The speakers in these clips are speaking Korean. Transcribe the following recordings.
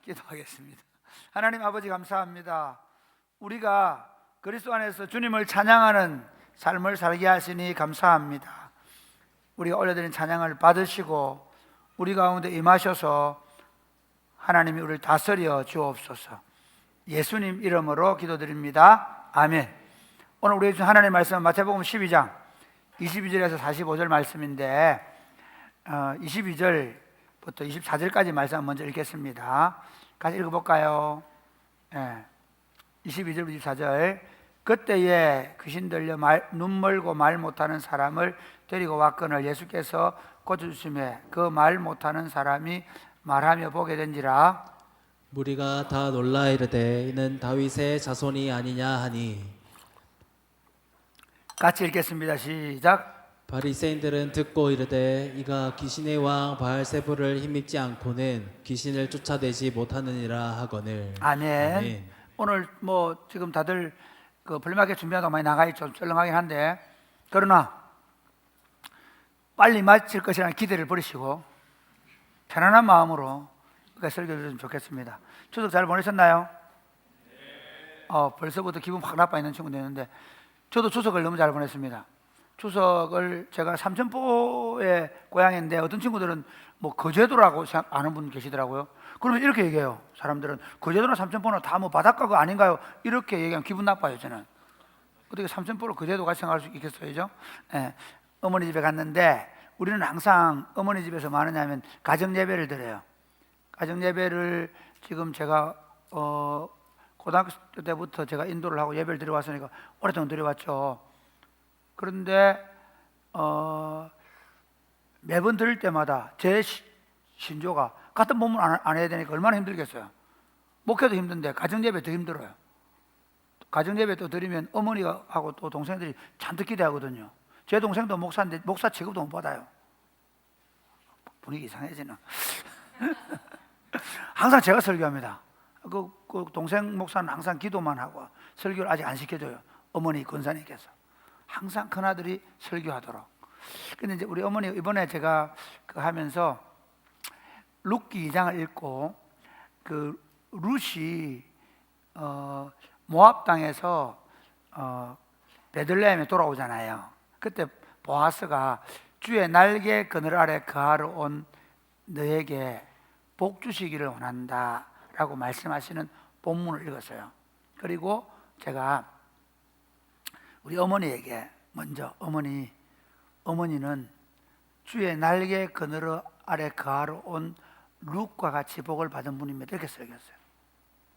기도하겠습니다. 하나님 아버지 감사합니다. 우리가 그리스도 안에서 주님을 찬양하는 삶을 살게 하시니 감사합니다. 우리가 올려드린 찬양을 받으시고 우리 가운데 임하셔서 하나님이 우리를 다스려 주옵소서. 예수님 이름으로 기도드립니다. 아멘. 오늘 우리에게 주신 하나님의 말씀은 마태복음 12장 22절에서 45절 말씀인데 22절부터 24절까지 말씀 먼저 읽겠습니다. 같이 읽어볼까요? 22절부터 24절. 그때에 귀신 들려 눈 멀고 말 못하는 사람을 데리고 왔거늘 예수께서 고쳐주심에 그 말 못하는 사람이 말하며 보게 된지라. 무리가 다 놀라 이르되 이는 다윗의 자손이 아니냐 하니. 같이 읽겠습니다. 시작. 바리새인들은 듣고 이르되 이가 귀신의 왕 바알세불을 힘입지 않고는 귀신을 쫓아내지 못하느니라 하거늘. 아멘. 아멘. 오늘 지금 다들 그 플리마켓 준비하다가 많이 나가 있죠. 썰렁하긴 한데, 그러나 빨리 마칠 것이라는 기대를 버리시고 편안한 마음으로 설교 들으면 좋겠습니다. 추석 잘 보내셨나요? 벌써부터 기분 확 나빠 있는 친구도 있는데, 저도 추석을 너무 잘 보냈습니다. 추석을 제가 삼천포의 고향인데 어떤 친구들은 거제도라고 아는 분 계시더라고요. 그러면 이렇게 얘기해요. 사람들은 거제도나 삼천포는 다 바닷가가 아닌가요? 이렇게 얘기하면 기분 나빠요. 저는 어떻게 삼천포를 거제도 같이 생각할 수 있겠어요? 어머니 집에 갔는데 우리는 항상 어머니 집에서 뭐 하느냐면 가정 예배를 드려요. 가정 예배를 지금 제가 고등학교 때부터 제가 인도를 하고 예배를 드려왔으니까 오랫동안 드려왔죠. 그런데 매번 들을 때마다 제 신조가 같은 몸을 안 해야 되니까 얼마나 힘들겠어요. 목회도 힘든데 가정예배 더 힘들어요. 가정예배 또 드리면 어머니가 하고 또 동생들이 잔뜩 기대하거든요. 제 동생도 목사인데 목사 취급도 못 받아요. 분위기 이상해지나. 항상 제가 설교합니다. 그 동생 목사는 항상 기도만 하고 설교를 아직 안 시켜줘요. 어머니 권사님께서 항상 큰아들이 설교하도록. 근데 이제 우리 어머니 이번에 제가 하면서 룻기 2장을 읽고 그 룻이 모압 땅에서 베들레헴에 돌아오잖아요. 그때 보아스가 주의 날개 그늘 아래 거하러 온 너에게 복 주시기를 원한다 라고 말씀하시는 본문을 읽었어요. 그리고 제가 우리 어머니에게 먼저 어머니는 주의 날개 그늘 아래 거하러 온 룻과 같이 복을 받은 분입니다 이렇게 설교했어요.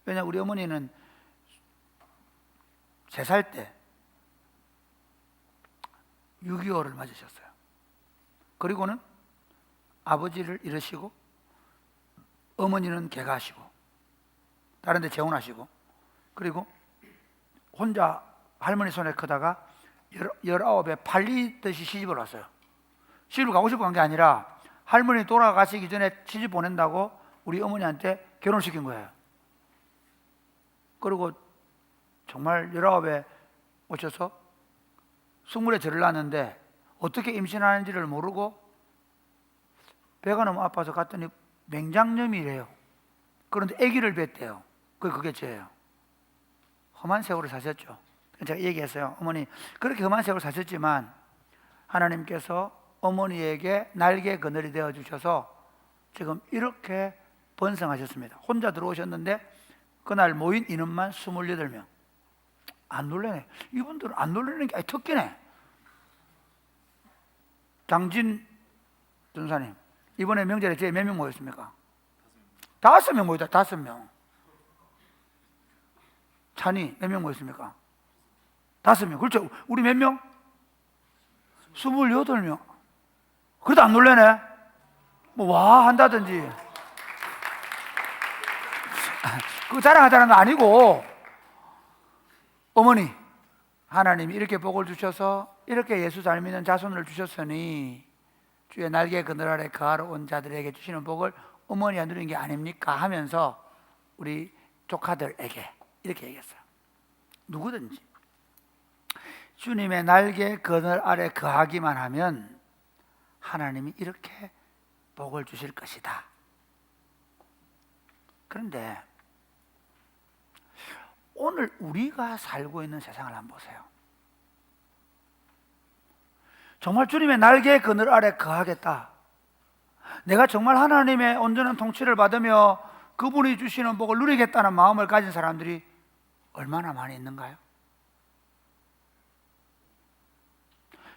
왜냐하면 우리 어머니는 3살 때 6.25를 맞으셨어요. 그리고는 아버지를 잃으시고 어머니는 개가하시고 다른 데 재혼하시고 그리고 혼자 할머니 손에 크다가 19에 팔리듯이 시집을 왔어요. 시집을 가고 싶어 간 게 아니라 할머니 돌아가시기 전에 시집 보낸다고 우리 어머니한테 결혼시킨 거예요. 그리고 정말 19에 오셔서 숙물에 절을 놨는데 어떻게 임신하는지를 모르고 배가 너무 아파서 갔더니 맹장염이래요. 그런데 아기를 뵀대요. 그게 죄예요. 험한 세월을 사셨죠. 제가 얘기했어요. 어머니 그렇게 험한 세월을 사셨지만 하나님께서 어머니에게 날개 그늘이 되어 주셔서 지금 이렇게 번성하셨습니다. 혼자 들어오셨는데 그날 모인 인원만 28명. 안 놀래네. 이분들은 안 놀래는 게 특기네. 장진 전사님 이번에 명절에 저희 몇 명 모였습니까? 5명 모였다. 5명. 찬이 몇 명 모였습니까? 5명. 그렇죠. 우리 몇 명? 28명. 그래도 안 놀래네. 와 한다든지. 그거 자랑하자는 거 아니고 어머니 하나님이 이렇게 복을 주셔서 이렇게 예수 잘 믿는 자손을 주셨으니 주의 날개 그늘 아래 거하러 온 자들에게 주시는 복을 어머니가 누리는 게 아닙니까? 하면서 우리 조카들에게 이렇게 얘기했어요. 누구든지 주님의 날개 그늘 아래 거하기만 하면 하나님이 이렇게 복을 주실 것이다. 그런데 오늘 우리가 살고 있는 세상을 한번 보세요. 정말 주님의 날개 그늘 아래 거하겠다, 내가 정말 하나님의 온전한 통치를 받으며 그분이 주시는 복을 누리겠다는 마음을 가진 사람들이 얼마나 많이 있는가요?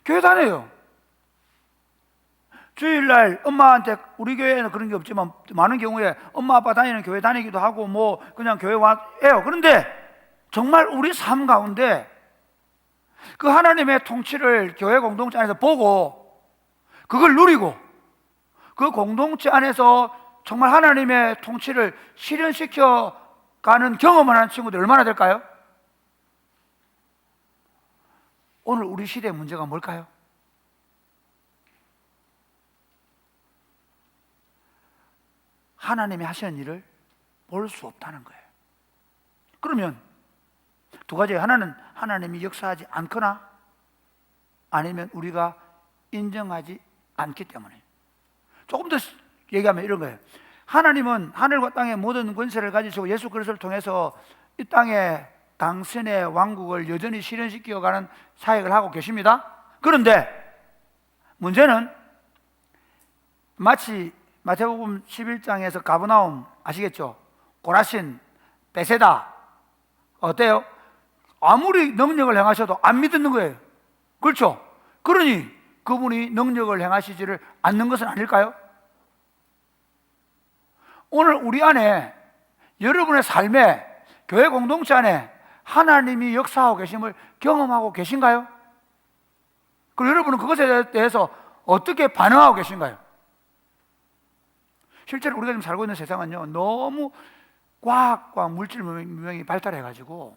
교회 다녀요. 주일날 엄마한테, 우리 교회에는 그런 게 없지만 많은 경우에 엄마 아빠 다니는 교회 다니기도 하고 뭐 그냥 교회 와요. 그런데 정말 우리 삶 가운데 그 하나님의 통치를 교회 공동체 안에서 보고 그걸 누리고 그 공동체 안에서 정말 하나님의 통치를 실현시켜 가는 경험을 하는 친구들 얼마나 될까요? 오늘 우리 시대의 문제가 뭘까요? 하나님이 하시는 일을 볼 수 없다는 거예요. 그러면 두 가지예요. 하나는 하나님이 역사하지 않거나 아니면 우리가 인정하지 않기 때문에. 조금 더 얘기하면 이런 거예요. 하나님은 하늘과 땅의 모든 권세를 가지시고 예수 그리스도를 통해서 이 땅에 당신의 왕국을 여전히 실현시켜가는 사역을 하고 계십니다. 그런데 문제는 마치 마태복음 11장에서 가버나움 아시겠죠? 고라신, 베세다 어때요? 아무리 능력을 행하셔도 안 믿는 거예요. 그렇죠? 그러니 그분이 능력을 행하시지를 않는 것은 아닐까요? 오늘 우리 안에, 여러분의 삶에, 교회 공동체 안에 하나님이 역사하고 계심을 경험하고 계신가요? 그리고 여러분은 그것에 대해서 어떻게 반응하고 계신가요? 실제로 우리가 지금 살고 있는 세상은요, 너무 과학과 물질 문명이 발달해가지고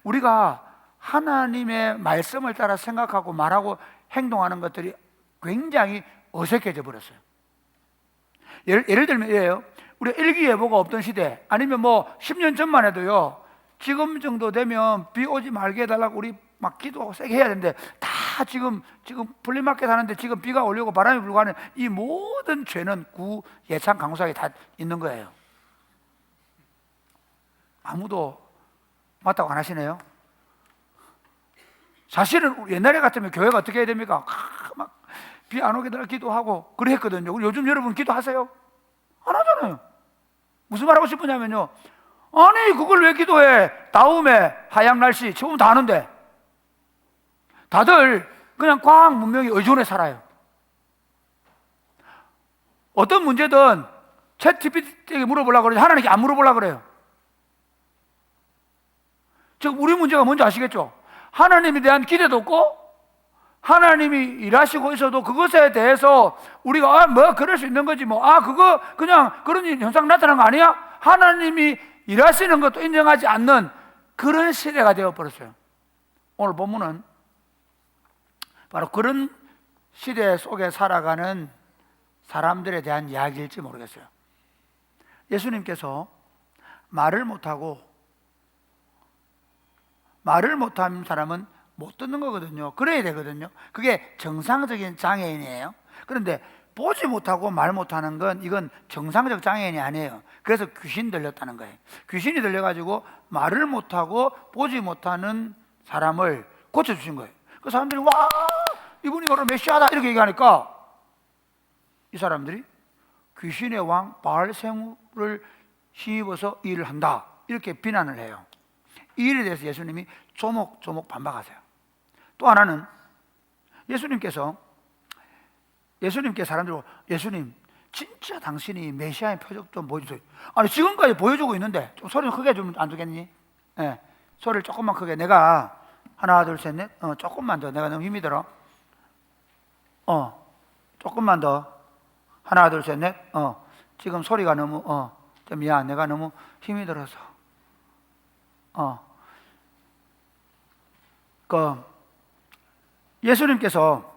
우리가 하나님의 말씀을 따라 생각하고 말하고 행동하는 것들이 굉장히 어색해져 버렸어요. 예를 들면 이래요. 우리가 일기예보가 없던 시대, 아니면 뭐 10년 전만 해도요, 지금 정도 되면 비 오지 말게 해달라고 우리 막 기도하고 세게 해야 되는데, 다 지금 플리마켓 하는데 지금 비가 오려고 바람이 불고 하는 이 모든 죄는 구, 예찬, 강수하게 다 있는 거예요. 아무도 맞다고 안 하시네요. 사실은 옛날에 같으면 교회가 어떻게 해야 됩니까? 막 비 안 오게 달라 기도하고 그랬거든요. 요즘 여러분 기도하세요? 안 하잖아요. 무슨 말 하고 싶으냐면요, 아니 그걸 왜 기도해? 다음에 하양 날씨 처음 다 아는데. 다들 그냥 과학 문명에 의존해 살아요. 어떤 문제든 챗GPT에게 물어보려고 그러지 하나님께 안 물어보려고 그래요. 즉 우리 문제가 뭔지 아시겠죠? 하나님에 대한 기대도 없고 하나님이 일하시고 있어도 그것에 대해서 우리가 뭐 그럴 수 있는 거지 뭐, 그거 그냥 그런 현상 나타난 거 아니야? 하나님이 일하시는 것도 인정하지 않는 그런 시대가 되어버렸어요. 오늘 본문은 바로 그런 시대 속에 살아가는 사람들에 대한 이야기일지 모르겠어요. 예수님께서 말을 못한 사람은 못 듣는 거거든요. 그래야 되거든요. 그게 정상적인 장애인이에요. 그런데 보지 못하고 말 못하는 건 이건 정상적 장애인이 아니에요. 그래서 귀신 들렸다는 거예요. 귀신이 들려가지고 말을 못하고 보지 못하는 사람을 고쳐주신 거예요. 그 사람들이 와, 이분이 바로 메시아다 이렇게 얘기하니까 이 사람들이 귀신의 왕 바알세물을 힘입어서 일을 한다 이렇게 비난을 해요. 이 일에 대해서 예수님이 조목조목 반박하세요. 또 하나는 예수님께 사람들이 예수님 진짜 당신이 메시아의 표적 좀 보여주세요. 아니 지금까지 보여주고 있는데 좀 소리 크게 좀 안 주겠니? 네, 소리를 조금만 크게. 내가 하나 둘 셋 넷 조금만 더. 내가 너무 힘이 들어. 조금만 더. 하나 둘 셋 넷. 지금 소리가 너무 좀 미안. 내가 너무 힘이 들어서. 예수님께서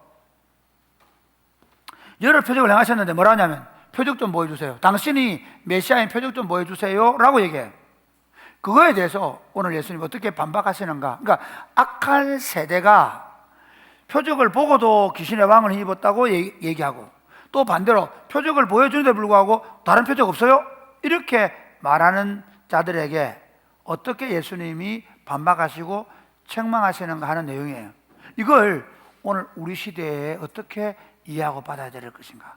여러 표적을 행하셨는데 뭐라 하냐면 표적 좀 보여주세요. 당신이 메시아인 표적 좀 보여주세요 라고 얘기해요. 그거에 대해서 오늘 예수님 어떻게 반박하시는가. 그러니까 악한 세대가 표적을 보고도 귀신의 왕을 힘입었다고 얘기하고, 또 반대로 표적을 보여주는데 불구하고 다른 표적 없어요? 이렇게 말하는 자들에게 어떻게 예수님이 반박하시고 책망하시는가 하는 내용이에요. 이걸 오늘 우리 시대에 어떻게 이해하고 받아야 될 것인가.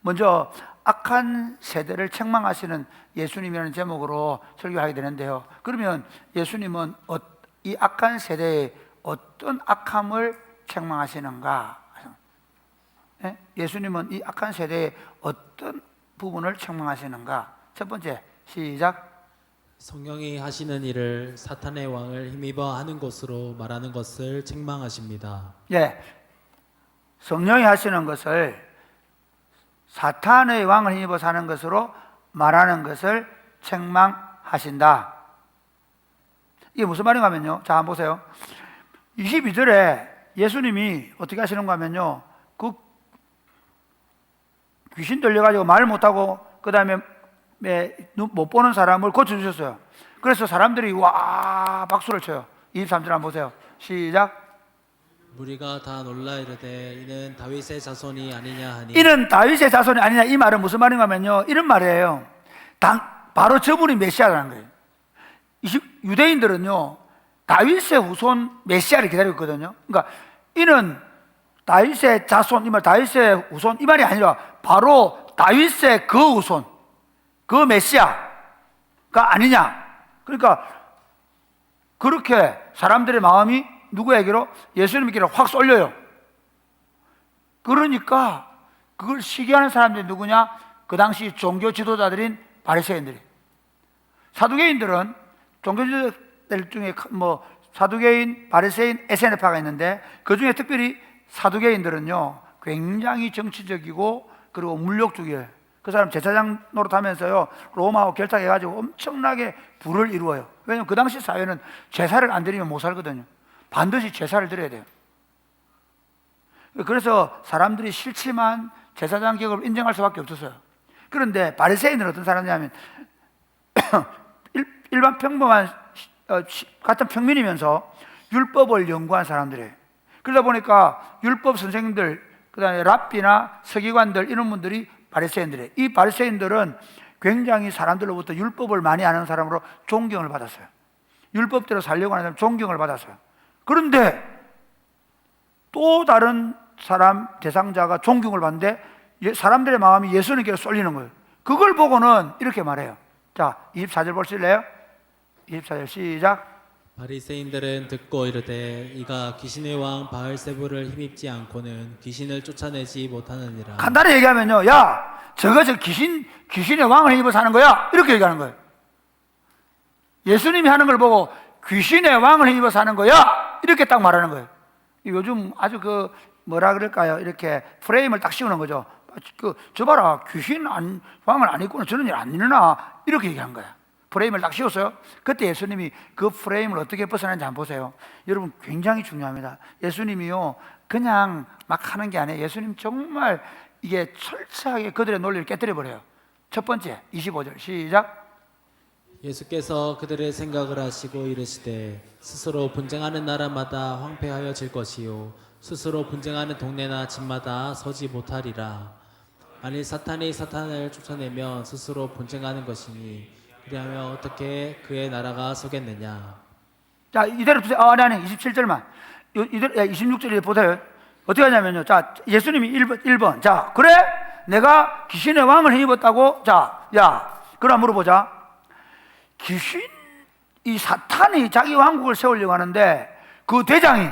먼저 악한 세대를 책망하시는 예수님이라는 제목으로 설교하게 되는데요. 그러면 예수님은 이 악한 세대의 어떤 악함을 책망하시는가? 예수님은 이 악한 세대의 어떤 부분을 책망하시는가? 첫 번째, 시작. 성령이 하시는 일을 사탄의 왕을 힘입어 하는 것으로 말하는 것을 책망하십니다. 예, 성령이 하시는 것을 사탄의 왕을 힘입어 사는 것으로 말하는 것을 책망하신다. 이게 무슨 말인가 하면요, 자 한번 보세요. 22절에 예수님이 어떻게 하시는가 하면요, 그 귀신 들려가지고 말 못하고 그 다음에 못 보는 사람을 고쳐주셨어요. 그래서 사람들이 와 박수를 쳐요. 23절 한번 보세요. 시작. 무리가 다 놀라 이르되 이는 다윗의 자손이 아니냐 하니 이는 다윗의 자손이 아니냐. 이 말은 무슨 말인가 하면요, 이런 말이에요. 바로 저분이 메시아라는 거예요. 유대인들은요 다윗의 후손 메시아를 기다리고 있거든요. 그러니까 이는 다윗의 자손, 이 말 다윗의 후손 이 말이 아니라 바로 다윗의 그 후손, 그 메시아가 아니냐. 그러니까 그렇게 사람들의 마음이 누구에게로? 예수님께로 확 쏠려요. 그러니까 그걸 시기하는 사람들이 누구냐? 그 당시 종교 지도자들인 바리새인들이. 사두개인들은 종교 지도자들 중에 뭐 사두개인, 바리새인, 에세네파가 있는데 그 중에 특별히 사두개인들은요 굉장히 정치적이고 그리고 물욕주의예요. 그 사람 제사장 노릇하면서요 로마하고 결탁해가지고 엄청나게 부를 이루어요. 왜냐하면 그 당시 사회는 제사를 안 드리면 못 살거든요. 반드시 제사를 드려야 돼요. 그래서 사람들이 싫지만 제사장 계급을 인정할 수밖에 없었어요. 그런데 바리새인은 어떤 사람이냐면 일반 평범한 같은 평민이면서 율법을 연구한 사람들이에요. 그러다 보니까 율법 선생님들, 그 다음에 랍비나 서기관들 이런 분들이 바리새인들이에요. 이 바리새인들은 굉장히 사람들로부터 율법을 많이 아는 사람으로 존경을 받았어요. 율법대로 살려고 하는 사람 존경을 받았어요. 그런데 또 다른 사람 대상자가 존경을 받는데 사람들의 마음이 예수님께 쏠리는 거예요. 그걸 보고는 이렇게 말해요. 자, 24절 보실래요? 24절 시작. 바리새인들은 듣고 이르되 이가 귀신의 왕 바알세불을 힘입지 않고는 귀신을 쫓아내지 못하느니라. 간단히 얘기하면요, 야, 저거 저 귀신의 왕을 힘입어 사는 거야, 이렇게 얘기하는 거예요. 예수님이 하는 걸 보고 귀신의 왕을 힘입어 사는 거야, 이렇게 딱 말하는 거예요. 요즘 아주 그 뭐라 그럴까요? 이렇게 프레임을 딱 씌우는 거죠. 저 봐라, 왕을 안 입고는 저런 일 안 일어나, 이렇게 얘기한 거야. 프레임을 딱 씌웠어요. 그때 예수님이 그 프레임을 어떻게 벗어나는지 한번 보세요. 여러분 굉장히 중요합니다. 예수님이요 그냥 막 하는 게 아니에요. 예수님 정말 이게 철저하게 그들의 논리를 깨뜨려 버려요. 첫 번째 25절 시작. 예수께서 그들의 생각을 하시고 이르시되 스스로 분쟁하는 나라마다 황폐하여질 것이요 스스로 분쟁하는 동네나 집마다 서지 못하리라. 만일 사탄이 사탄을 쫓아내면 스스로 분쟁하는 것이니 그리하면 어떻게 그의 나라가 서겠느냐. 자, 이대로 보세요. 아니 27절만. 이대로 26절에 보세요. 어떻게 하냐면요. 자, 예수님이 1번. 자, 그래? 내가 귀신의 왕을 힘입었다고? 자, 야, 그럼 물어보자. 이 사탄이 자기 왕국을 세우려고 하는데 그 대장이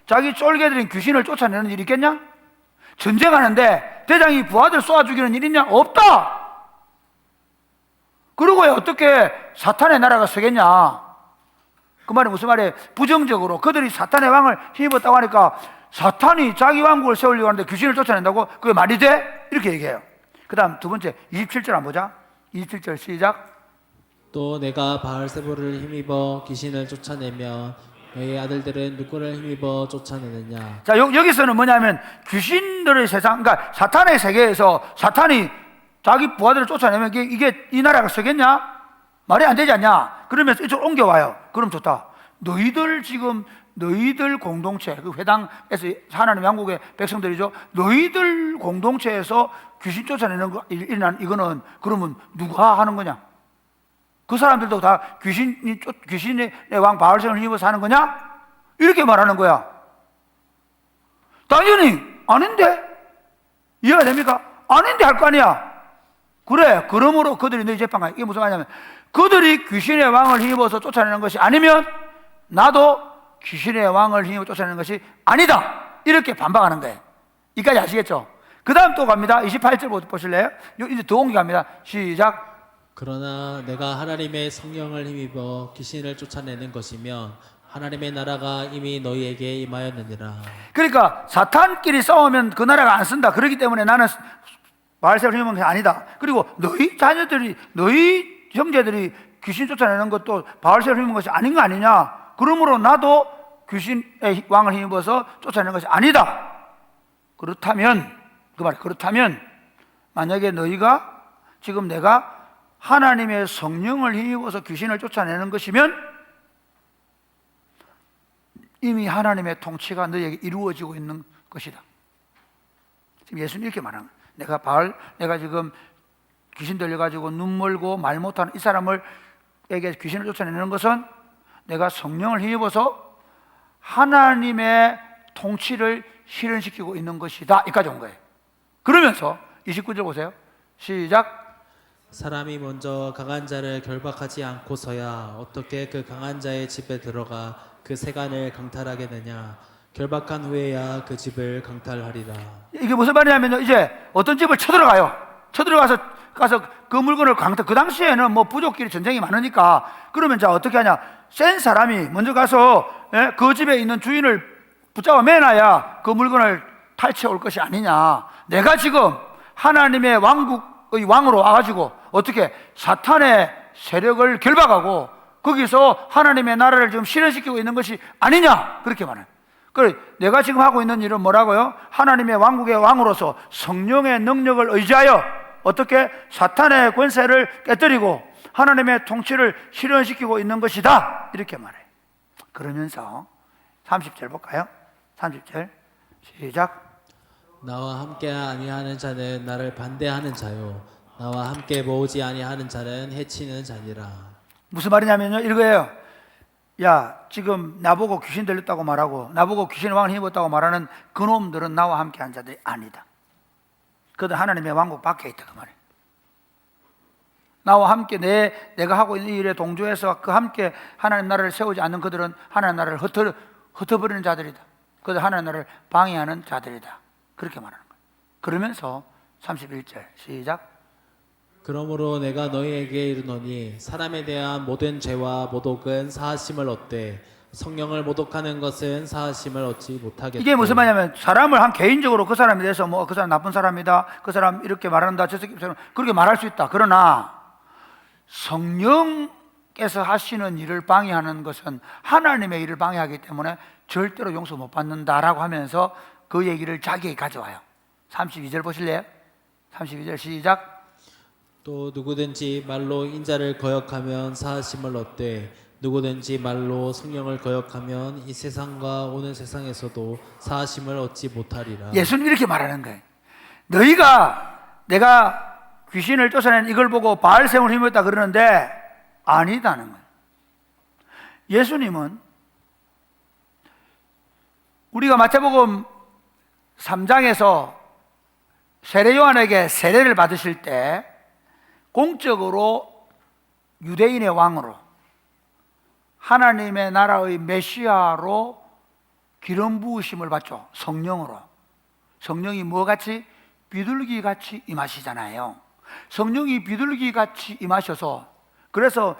자기 쫄개들인 귀신을 쫓아내는 일이 있겠냐? 전쟁하는데 대장이 부하들 쏘아 죽이는 일 있냐? 없다! 그러고 어떻게 사탄의 나라가 서겠냐? 그 말이 무슨 말이에요? 부정적으로 그들이 사탄의 왕을 힘입었다고 하니까 사탄이 자기 왕국을 세우려고 하는데 귀신을 쫓아낸다고? 그게 말이 돼? 이렇게 얘기해요. 그 다음 두 번째 27절 한번 보자. 27절 시작. 또 내가 바알세불을 힘입어 귀신을 쫓아내면 너희 아들들은 누구를 힘입어 쫓아내느냐. 자, 여기서는 뭐냐면 귀신들의 세상, 그러니까 사탄의 세계에서 사탄이 자기 부하들을 쫓아내면 이게 이 나라가 서겠냐? 말이 안 되지 않냐? 그러면서 이쪽으로 옮겨와요. 그럼 좋다. 너희들 공동체, 그 회당에서 하나님 왕국의 백성들이죠. 너희들 공동체에서 귀신 쫓아내는 거, 이거는 그러면 누가 하는 거냐? 그 사람들도 다 귀신의 왕 바알셈을 힘입어서 하는 거냐? 이렇게 말하는 거야. 당연히 아닌데? 이해가 됩니까? 아닌데 할 거 아니야. 그래, 그러므로 그들이 너희 재판관, 이게 무슨 말이냐면 그들이 귀신의 왕을 힘입어서 쫓아내는 것이 아니면 나도 귀신의 왕을 힘입어 쫓아내는 것이 아니다, 이렇게 반박하는 거예요. 이까지 아시겠죠? 그 다음 또 갑니다. 28절 보실래요? 이제 더 옮겨갑니다. 시작. 그러나 내가 하나님의 성령을 힘입어 귀신을 쫓아내는 것이면 하나님의 나라가 이미 너희에게 임하였느니라. 그러니까 사탄끼리 싸우면 그 나라가 안 쓴다. 그렇기 때문에 나는 바알셈을 힘입은 것이 아니다. 그리고 너희 자녀들이, 너희 형제들이 귀신 쫓아내는 것도 바알셈을 힘입은 것이 아닌 거 아니냐. 그러므로 나도 귀신의 왕을 힘입어서 쫓아내는 것이 아니다. 그렇다면, 그 말, 그렇다면 만약에 너희가 지금 내가 하나님의 성령을 힘입어서 귀신을 쫓아내는 것이면 이미 하나님의 통치가 너희에게 이루어지고 있는 것이다. 지금 예수님 이렇게 말하는 거예요. 내가 지금 귀신 들려가지고 눈 멀고 말 못하는 이 사람에게 귀신을 쫓아내는 것은 내가 성령을 힘입어서 하나님의 통치를 실현시키고 있는 것이다. 여기까지 온 거예요. 그러면서 29절 보세요. 시작. 사람이 먼저 강한 자를 결박하지 않고서야 어떻게 그 강한 자의 집에 들어가 그 세간을 강탈하겠느냐. 결박한 후에야 그 집을 강탈하리라. 이게 무슨 말이냐면요, 이제 어떤 집을 쳐들어가요. 쳐들어가서 그 물건을 강탈. 그 당시에는 뭐 부족끼리 전쟁이 많으니까, 그러면 자 어떻게 하냐. 센 사람이 먼저 가서 그 집에 있는 주인을 붙잡아 매놔야 그 물건을 탈취해 올 것이 아니냐. 내가 지금 하나님의 왕국의 왕으로 와가지고 어떻게 사탄의 세력을 결박하고 거기서 하나님의 나라를 지금 실현시키고 있는 것이 아니냐, 그렇게 말해요. 그래, 내가 지금 하고 있는 일은 뭐라고요? 하나님의 왕국의 왕으로서 성령의 능력을 의지하여 어떻게 사탄의 권세를 깨뜨리고 하나님의 통치를 실현시키고 있는 것이다, 이렇게 말해요. 그러면서 30절 볼까요? 30절 시작. 나와 함께 아니하는 자는 나를 반대하는 자요 나와 함께 모으지 아니하는 자는 해치는 자니라. 무슨 말이냐면요, 이거예요. 야, 지금 나보고 귀신 들렸다고 말하고 나보고 귀신의 왕을 힘입었다고 말하는 그놈들은 나와 함께 한 자들이 아니다. 그들 하나님의 왕국 밖에 있다, 그 말이에요. 나와 함께 내가 하고 있는 일에 동조해서 그 함께 하나님 나라를 세우지 않는 그들은 하나님 나라를 흩어버리는 자들이다. 그들 하나님 나라를 방해하는 자들이다, 그렇게 말하는 거예요. 그러면서 31절 시작. 그러므로 내가 너희에게 이르노니 사람에 대한 모든 죄와 모독은 사하심을 얻되 성령을 모독하는 것은 사하심을 얻지 못하겠다. 이게 무슨 말이냐면 사람을 한 개인적으로 그 사람에 대해서 뭐 그 사람 나쁜 사람이다, 그 사람 이렇게 말한다, 저 새끼처럼 그렇게 말할 수 있다. 그러나 성령께서 하시는 일을 방해하는 것은 하나님의 일을 방해하기 때문에 절대로 용서 못 받는다라고 하면서 그 얘기를 자기에게 가져와요. 32절 보실래요? 32절 시작. 또 누구든지 말로 인자를 거역하면 사하심을 얻되 누구든지 말로 성령을 거역하면 이 세상과 오는 세상에서도 사하심을 얻지 못하리라. 예수님 이렇게 말하는 거예요. 너희가 내가 귀신을 쫓아낸 이걸 보고 바알셈을 힘입었다 그러는데 아니다는 거예요. 예수님은 우리가 마태복음 3장에서 세례 요한에게 세례를 받으실 때 공적으로 유대인의 왕으로 하나님의 나라의 메시아로 기름 부으심을 받죠. 성령으로. 성령이 뭐같이? 비둘기같이 임하시잖아요. 성령이 비둘기같이 임하셔서, 그래서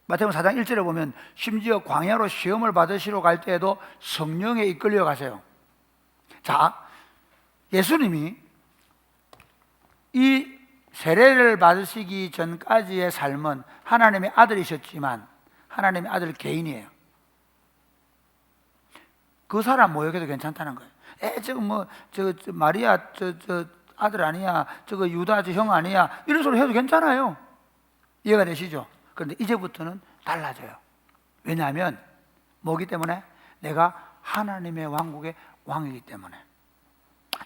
마태복음 4장 1절에 보면 심지어 광야로 시험을 받으시러 갈 때에도 성령에 이끌려 가세요. 자, 예수님이 이 세례를 받으시기 전까지의 삶은 하나님의 아들이셨지만 하나님의 아들 개인이에요. 그 사람 모욕해도 괜찮다는 거예요. 저거 뭐 저 마리아 저 아들 아니야, 저거 유다 저 형 아니야, 이런 소리 해도 괜찮아요. 이해가 되시죠? 그런데 이제부터는 달라져요. 왜냐하면 뭐기 때문에? 내가 하나님의 왕국의 왕이기 때문에.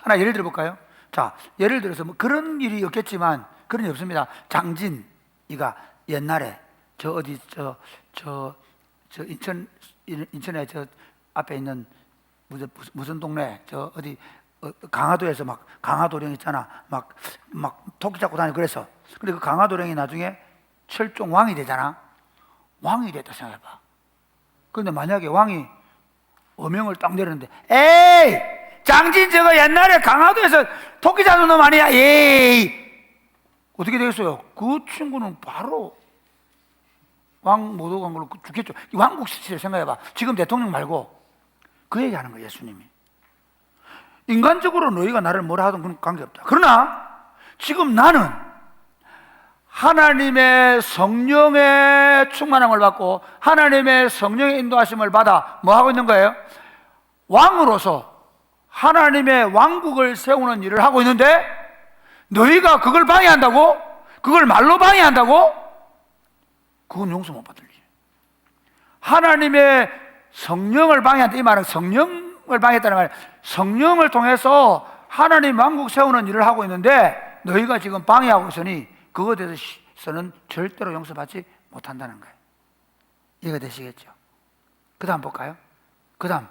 하나 예를 들어볼까요? 자, 예를 들어서 뭐 그런 일이 없겠지만 그런 일이 없습니다. 장진이가 옛날에 저 어디 저 인천에 저 앞에 있는 무슨 동네 저 어디 강화도에서 막 강화도령 있잖아. 막 토끼 잡고 다니고 그래서. 근데 그 강화도령이 나중에 철종 왕이 되잖아. 왕이 됐다 생각해봐. 그런데 만약에 왕이 어명을 딱 내렸는데, 에이 장진 저거 옛날에 강화도에서 토끼 잡는 놈 아니야? 에이 어떻게 되겠어요? 그 친구는 바로 왕 못 오간 걸로 죽겠죠. 왕국 시절 생각해봐. 지금 대통령 말고 그 얘기하는 거예요. 예수님이. 인간적으로 너희가 나를 뭐라 하든 그런 관계없다. 그러나 지금 나는 하나님의 성령의 충만함을 받고 하나님의 성령의 인도하심을 받아 뭐 하고 있는 거예요? 왕으로서 하나님의 왕국을 세우는 일을 하고 있는데 너희가 그걸 방해한다고? 그걸 말로 방해한다고? 그건 용서 못 받을 일. 하나님의 성령을 방해한다. 이 말은 성령을 방해했다는 말이에요. 성령을 통해서 하나님 왕국 세우는 일을 하고 있는데 너희가 지금 방해하고 있으니 그것에 대해서는 절대로 용서받지 못한다는 거예요. 이해가 되시겠죠? 그 다음 볼까요? 그 다음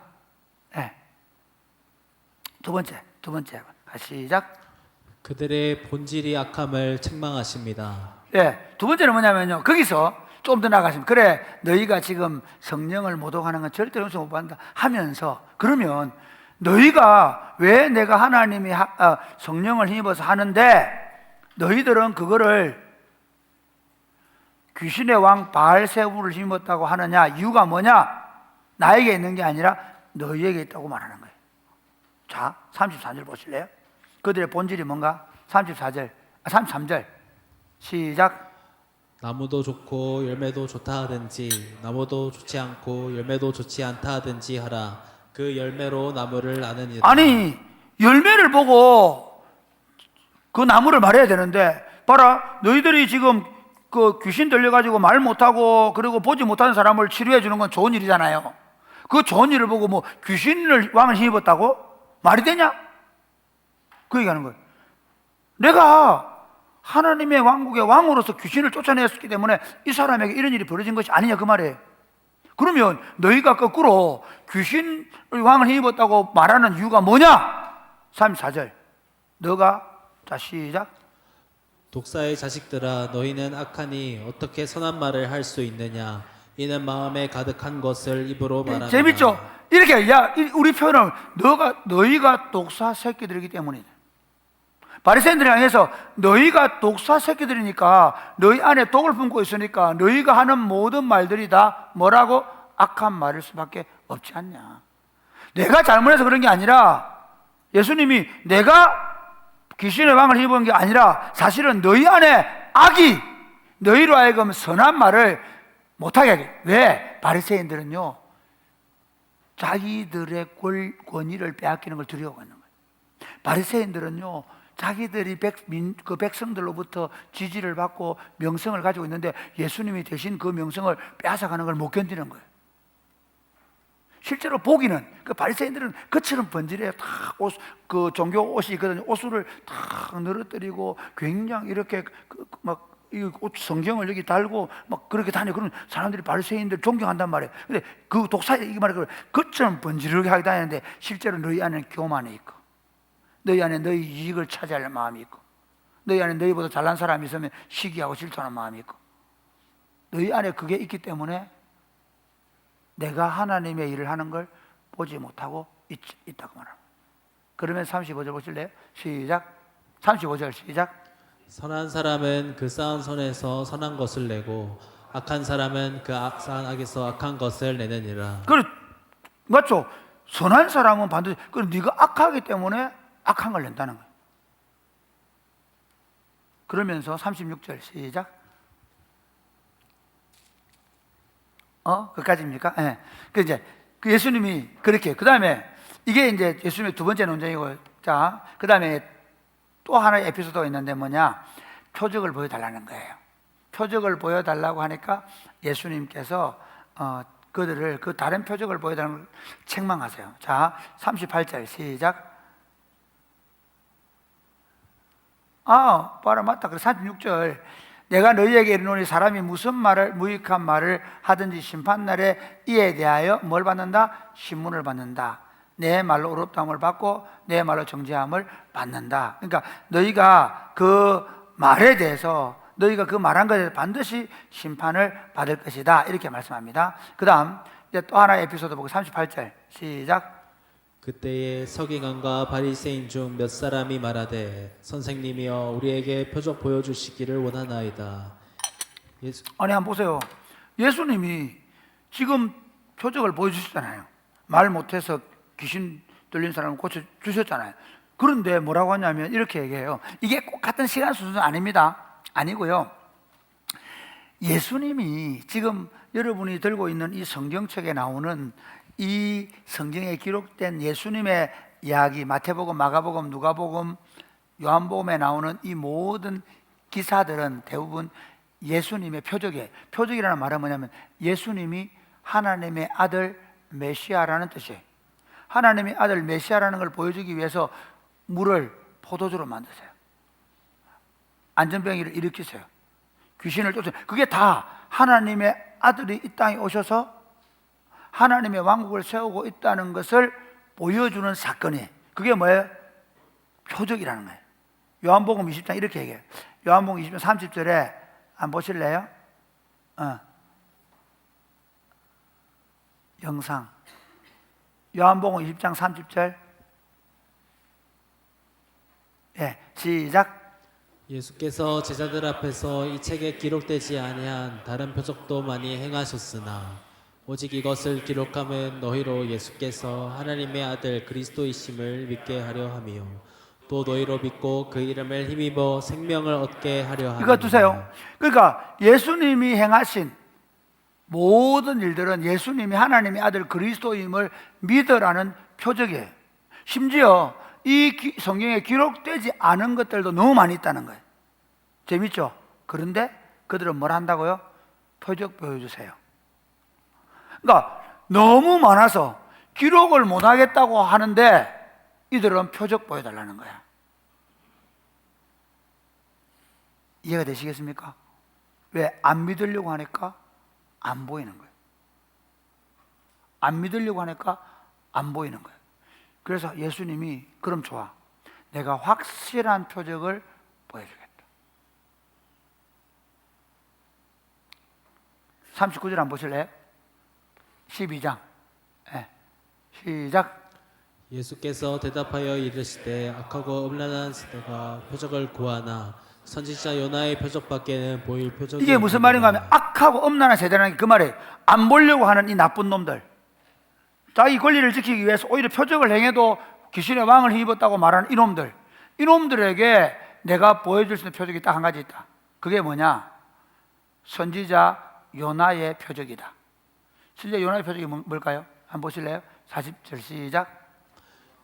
두 번째 시작. 그들의 본질이 악함을 책망하십니다. 두 번째는 뭐냐면요, 거기서 좀 더 나가시면 그래 너희가 지금 성령을 모독하는 건 절대로 용서 못 받는다 하면서, 그러면 너희가 왜 내가 하나님이 성령을 힘입어서 하는데 너희들은 그거를 귀신의 왕 바알세불을 힘입었다고 하느냐? 이유가 뭐냐? 나에게 있는 게 아니라 너희에게 있다고 말하는 거예요. 자, 34절 보실래요? 그들의 본질이 뭔가? 33절 시작. 나무도 좋고 열매도 좋다 하든지 나무도 좋지 않고 열매도 좋지 않다 하든지 하라. 그 열매로 나무를 아느니라. 아니 열매를 보고 그 나무를 말해야 되는데, 봐라 너희들이 지금 그 귀신 들려가지고 말 못하고 그리고 보지 못하는 사람을 치료해 주는 건 좋은 일이잖아요. 그 좋은 일을 보고 뭐 귀신을 왕을 힘입었다고? 말이 되냐? 그 얘기하는 거예요. 내가 하나님의 왕국의 왕으로서 귀신을 쫓아냈기 때문에 이 사람에게 이런 일이 벌어진 것이 아니냐 그 말이에요. 그러면 너희가 거꾸로 귀신 왕을 힘입었다고 말하는 이유가 뭐냐? 34절 너가, 자 시작. 독사의 자식들아, 너희는 악하니 어떻게 선한 말을 할 수 있느냐? 이는 마음에 가득한 것을 입으로 말하느라. 재밌죠? 이렇게 우리 표현은 너희가 독사 새끼들이기 때문이다. 바리새인들을 향해서 너희가 독사 새끼들이니까 너희 안에 독을 품고 있으니까 너희가 하는 모든 말들이 다 뭐라고? 악한 말일 수밖에 없지 않냐. 내가 잘못해서 그런 게 아니라 예수님이 내가 귀신의 왕을 힘입은 게 아니라 사실은 너희 안에 악이 너희로 하여금 선한 말을 못하게 하게. 왜? 바리새인들은요 자기들의 권위를 빼앗기는 걸 두려워하는 거예요. 바리새인들은요 자기들이 그 백성들로부터 지지를 받고 명성을 가지고 있는데 예수님이 대신 그 명성을 빼앗아가는 걸 못 견디는 거예요. 실제로 보기는 그 바리새인들은 그처럼 번지래요. 그 종교 옷이 있거든요. 옷을 다 늘어뜨리고 굉장히 이렇게 막 이 성경을 여기 달고 막 그렇게 다니고 그런 사람들이 바리새인들 존경한단 말이에요. 근데 그 독사 이게 말이에요. 그처럼 번지르게 하게 다니는데 실제로 너희 안에는 교만이 있고 너희 안에 너희 이익을 차지할 마음이 있고 너희 안에 너희보다 잘난 사람이 있으면 시기하고 질투하는 마음이 있고 너희 안에 그게 있기 때문에 내가 하나님의 일을 하는 걸 보지 못하고 있다고 말합니다. 그러면 35절 보실래요? 시작. 35절 시작. 선한 사람은 그 쌓은 선에서 선한 것을 내고 악한 사람은 그 쌓은 악에서 악한 것을 내느니라. 맞죠? 선한 사람은 반드시 네가 악하기 때문에 악한 걸 낸다는 거예요. 그러면서 36절 시작. 그까지입니까? 예. 그 예수님이 그렇게, 그 다음에 이게 이제 예수님의 두 번째 논쟁이고, 자, 그 다음에 또 하나의 에피소드가 있는데 뭐냐? 표적을 보여달라는 거예요. 표적을 보여달라고 하니까 예수님께서 그들을 그 다른 표적을 보여달라는 걸 책망하세요. 자, 38절 시작. 봐라, 맞다. 그래, 36절. 내가 너희에게 이르노니 사람이 무슨 말을 무익한 말을 하든지 심판날에 이에 대하여 뭘 받는다? 신문을 받는다. 내 말로 의롭다함을 받고 내 말로 정죄함을 받는다. 그러니까 너희가 그 말에 대해서 너희가 그 말한 것에 대해서 반드시 심판을 받을 것이다. 이렇게 말씀합니다. 그 다음 이제 또 하나의 에피소드 보고 38절 시작. 그때에 서기관과 바리새인 중 몇 사람이 말하되 선생님이여 우리에게 표적 보여주시기를 원하나이다. 아니 한번 보세요. 예수님이 지금 표적을 보여주셨잖아요. 말 못해서 귀신 들린 사람을 고쳐주셨잖아요. 그런데 뭐라고 하냐면 이렇게 얘기해요. 이게 꼭 같은 시간 순서는 아닙니다. 아니고요. 예수님이 지금 여러분이 들고 있는 이 성경책에 나오는 이 성경에 기록된 예수님의 이야기, 마태복음, 마가복음, 누가복음, 요한복음에 나오는 이 모든 기사들은 대부분 예수님의 표적이에요. 표적이라는 말은 뭐냐면 예수님이 하나님의 아들 메시아라는 뜻이에요. 하나님의 아들 메시아라는 걸 보여주기 위해서 물을 포도주로 만드세요. 안전병이를 일으키세요. 귀신을 쫓아요. 그게 다 하나님의 아들이 이 땅에 오셔서 하나님의 왕국을 세우고 있다는 것을 보여주는 사건이에요. 그게 뭐예요? 표적이라는 거예요. 요한복음 20장 이렇게 얘기해요. 요한복음 20장 30절에 한번 보실래요? 영상 요한복음 20장 30절 시작. 예수께서 제자들 앞에서 이 책에 기록되지 아니한 다른 표적도 많이 행하셨으나 오직 이것을 기록하면 너희로 예수께서 하나님의 아들 그리스도이심을 믿게 하려 함이요 또 너희로 믿고 그 이름을 힘입어 생명을 얻게 하려 함이라. 이거 두세요. 그러니까 예수님이 행하신 모든 일들은 예수님이 하나님의 아들 그리스도임을 믿으라는 표적이에요. 심지어 이 성경에 기록되지 않은 것들도 너무 많이 있다는 거예요. 재밌죠? 그런데 그들은 뭘 한다고요? 표적 보여주세요. 그러니까 너무 많아서 기록을 못 하겠다고 하는데 이들은 표적 보여달라는 거야. 이해가 되시겠습니까? 왜? 안 믿으려고 하니까 안 보이는 거예요. 안 믿으려고 하니까 안 보이는 거예요. 그래서 예수님이 그럼 좋아. 내가 확실한 표적을 보여주겠다. 39절 한번 보실래요? 12장 시작. 예수께서 대답하여 이르시되 악하고 음란한 세대가 표적을 구하나 선지자 요나의 표적밖에는 보일 표적이 이게 무슨 말인가 하면 악하고 음란한 세대라는 게 그 말이에요. 안 보려고 하는 이 나쁜 놈들, 자기 권리를 지키기 위해서 오히려 표적을 행해도 귀신의 왕을 힘입었다고 말하는 이놈들, 이놈들에게 내가 보여줄 수 있는 표적이 딱 한 가지 있다. 그게 뭐냐? 선지자 요나의 표적이다. 선지자 요나의 표적이 뭘까요? 한번 보실래요? 40절 시작.